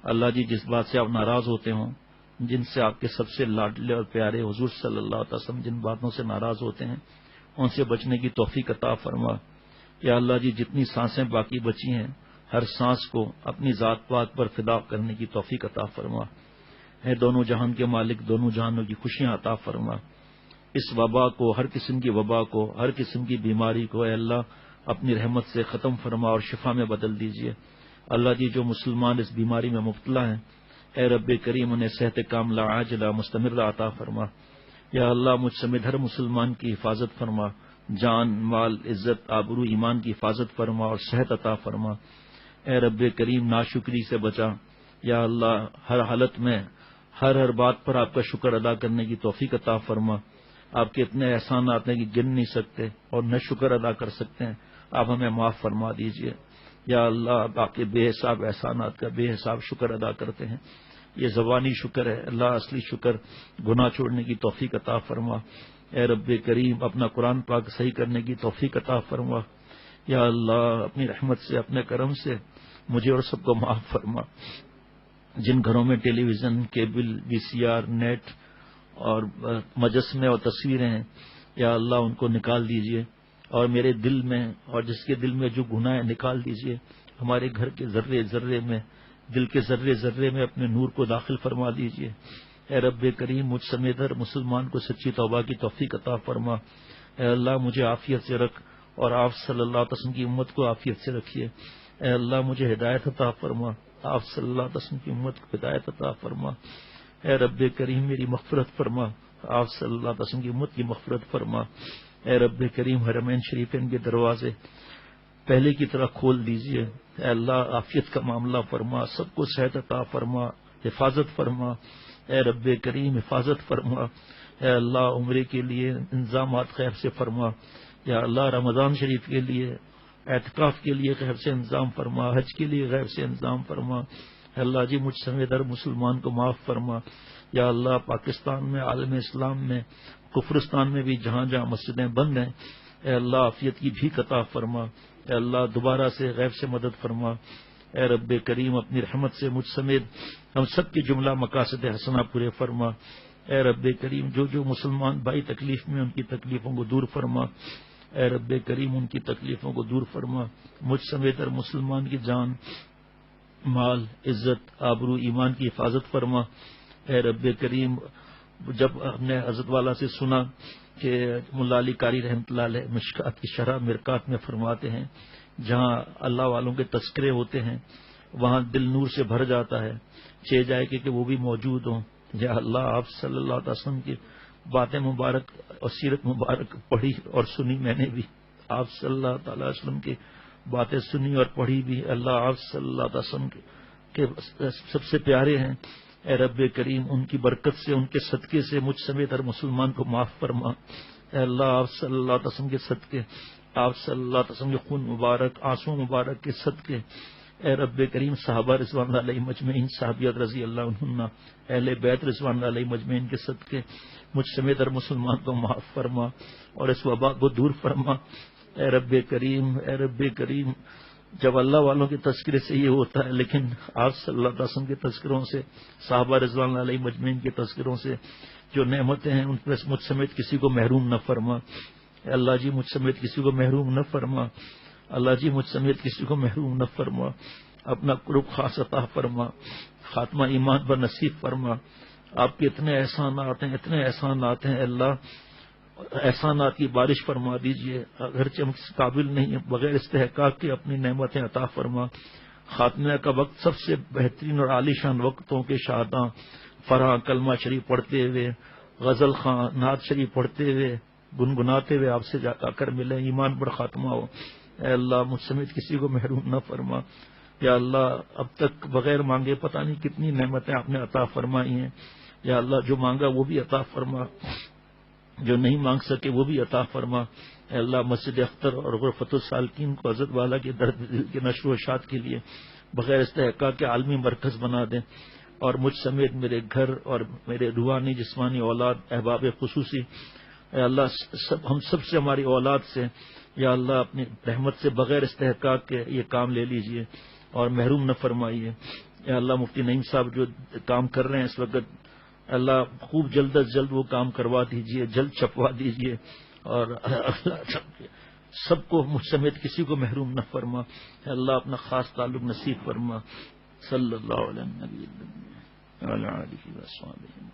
اللہ جی جس بات سے آپ ناراض ہوتے ہوں، جن سے آپ کے سب سے لاڈلے اور پیارے حضور صلی اللہ علیہ وسلم جن باتوں سے ناراض ہوتے ہیں ان سے بچنے کی توفیق عطا فرما۔ یا اللہ جی جتنی سانسیں باقی بچی ہیں ہر سانس کو اپنی ذات پاک پر فدا کرنے کی توفیق عطا فرما۔ اے دونوں جہان کے مالک، دونوں جہانوں کی خوشیاں عطا فرما۔ اس وبا کو، ہر قسم کی وبا کو، ہر قسم کی بیماری کو اے اللہ اپنی رحمت سے ختم فرما اور شفا میں بدل دیجیے۔ اللہ جی جو مسلمان اس بیماری میں مبتلا ہیں، اے رب کریم انہیں صحت کاملہ عاجلہ مستمرہ عطا فرما۔ یا اللہ مجھ سمیت ہر مسلمان کی حفاظت فرما، جان، مال، عزت، آبرو، ایمان کی حفاظت فرما اور صحت عطا فرما۔ اے رب کریم ناشکری سے بچا۔ یا اللہ ہر حالت میں ہر بات پر آپ کا شکر ادا کرنے کی توفیق عطا فرما۔ آپ کے اتنے احسانات ہیں کہ گن نہیں سکتے اور نہ شکر ادا کر سکتے ہیں، آپ ہمیں معاف فرما دیجئے۔ یا اللہ آپ کے بے حساب احسانات کا بے حساب شکر ادا کرتے ہیں، یہ زبانی شکر ہے اللہ، اصلی شکر گناہ چھوڑنے کی توفیق عطا فرما۔ اے رب کریم اپنا قرآن پاک صحیح کرنے کی توفیق عطا فرما۔ یا اللہ اپنی رحمت سے، اپنے کرم سے مجھے اور سب کو معاف فرما۔ جن گھروں میں ٹیلی ویژن، کیبل، VCR، نیٹ اور مجسمے اور تصویریں ہیں، یا اللہ ان کو نکال دیجئے، اور میرے دل میں اور جس کے دل میں جو گناہ ہے نکال دیجئے، ہمارے گھر کے ذرے ذرے میں، دل کے ذرے ذرے میں اپنے نور کو داخل فرما دیجئے۔ اے رب کریم، مجھ سمیت ہر مسلمان کو سچی توبہ کی توفیق عطا فرما۔ اے اللہ مجھے عافیت سے رکھ، اور آپ صلی اللہ علیہ وسلم کی امت کو عافیت سے رکھیے۔ اے اللہ مجھے ہدایت عطا فرما، آپ صلی اللہ علیہ وسلم کی امت کو ہدایت عطا فرما۔ اے رب کریم میری مغفرت فرما، آپ صلی اللہ علیہ وسلم کی امت کی مغفرت فرما۔ اے رب کریم حرمین شریفین کے دروازے پہلے کی طرح کھول دیجئے۔ اے اللہ عافیت کا معاملہ فرما، سب کو صحت عطا فرما، حفاظت فرما۔ اے رب کریم حفاظت فرما۔ اے اللہ عمرے کے لیے انتظامات خیر سے فرما، یا اللہ رمضان شریف کے لیے، اعتکاف کے لیے خیر سے انتظام فرما، حج کے لیے خیر سے انتظام فرما۔ اے اللہ جی مجھ سمیت ہر مسلمان کو معاف فرما۔ یا اللہ پاکستان میں، عالم اسلام میں، کفرستان میں بھی جہاں جہاں مسجدیں بند ہیں، اے اللہ عافیت کی بھیک عطا فرما۔ اے اللہ دوبارہ سے غیب سے مدد فرما۔ اے رب کریم اپنی رحمت سے مجھ سمیت ہم سب کی جملہ مقاصد حسنہ پورے فرما۔ اے رب کریم جو مسلمان بھائی تکلیف میں، ان کی تکلیفوں کو دور فرما۔ اے رب کریم ان کی تکلیفوں کو دور فرما۔ مجھ سمیت ہر مسلمان کی جان، مال، عزت، آبرو، ایمان کی حفاظت فرما۔ اے رب کریم جب ہم نے حضرت والا سے سنا کہ ملا علی قاری رحمۃ اللہ علیہ مشکات کی شرح مرکات میں فرماتے ہیں، جہاں اللہ والوں کے تذکرے ہوتے ہیں وہاں دل نور سے بھر جاتا ہے، چاہ جائے کہ وہ بھی موجود ہوں۔ یا اللہ آپ صلی اللہ علیہ وسلم کی باتیں مبارک اور سیرت مبارک پڑھی اور سنی، میں نے بھی آپ صلی اللہ تعالی وسلم کی باتیں سنی اور پڑھی بھی۔ اللہ آپ صلی اللہ علیہ وسلم کے سب سے پیارے ہیں۔ اے رب کریم ان کی برکت سے، ان کے صدقے سے مجھ سمیت ہر مسلمان کو معاف فرما۔ اے اللہ آپ صلی اللہ علیہ وسلم کے صدقے، آپ صلی اللہ علیہ وسلم کے خون مبارک، آنسو مبارک کے صدقے، اے رب کریم صحابہ رضوان اللہ علیہ مجمعین، صحابیات رضی اللہ عنہن، اہل بیت رضوان اللہ علیہ مجمعین کے صدقے مجھ سمیت ہر مسلمان کو معاف فرما اور اس وبا کو دور فرما۔ اے رب کریم، اے رب کریم جب اللہ والوں کے تذکرے سے یہ ہوتا ہے، لیکن آپ صلی اللہ علیہ وسلم کے تذکروں سے، صحابہ رضوان اللہ علیہ مجمعین کے تذکروں سے جو نعمتیں ہیں ان پر مجھ سمیت کسی کو محروم نہ فرما۔ اے اللہ جی مجھ سمیت کسی کو محروم نہ فرما۔ اللہ جی مجھ سمیت کسی کو محروم نہ فرما۔ اپنا قرب خاص عطا فرما، خاتمہ ایمان پر نصیب فرما۔ آپ کے اتنے احسانات ہیں، اتنے احسانات ہیں، اللہ احسانات کی بارش فرما دیجئے۔ اگرچہ ہم قابل نہیں ہیں، بغیر استحقاق کے اپنی نعمتیں عطا فرما۔ خاتمہ کا وقت سب سے بہترین اور عالیشان وقتوں کے شاداں فرح کلمہ شریف پڑھتے ہوئے، غزل خاں، نعت شریف پڑھتے ہوئے، گنگناتے ہوئے آپ سے جا کر ملے، ایمان پر خاتمہ ہو۔ اے اللہ مجھ سمیت کسی کو محروم نہ فرما۔ یا اللہ اب تک بغیر مانگے پتہ نہیں کتنی نعمتیں آپ نے عطا فرمائی ہیں۔ یا اللہ جو مانگا وہ بھی عطا فرما، جو نہیں مانگ سکے وہ بھی عطا فرما۔ اے اللہ مسجد اختر اور غرفت السالکین کو حضرت والا کے درد دل کے نشر و اشاعت کے لیے بغیر استحقاق کے عالمی مرکز بنا دیں، اور مجھ سمیت میرے گھر اور میرے روحانی جسمانی اولاد احباب خصوصی، اے اللہ ہم سب سے، ہماری اولاد سے، یا اللہ اپنی رحمت سے بغیر استحقاق کے یہ کام لے لیجئے اور محروم نہ فرمائیے۔ یا اللہ مفتی نعیم صاحب جو کام کر رہے ہیں اس وقت، اللہ خوب جلد از جلد وہ کام کروا دیجئے، جلد چھپوا دیجئے، اور اللہ سب کو مجھ سمیت کسی کو محروم نہ فرما۔ اللہ اپنا خاص تعلق نصیب فرما۔ صلی اللہ علیہ وسلم۔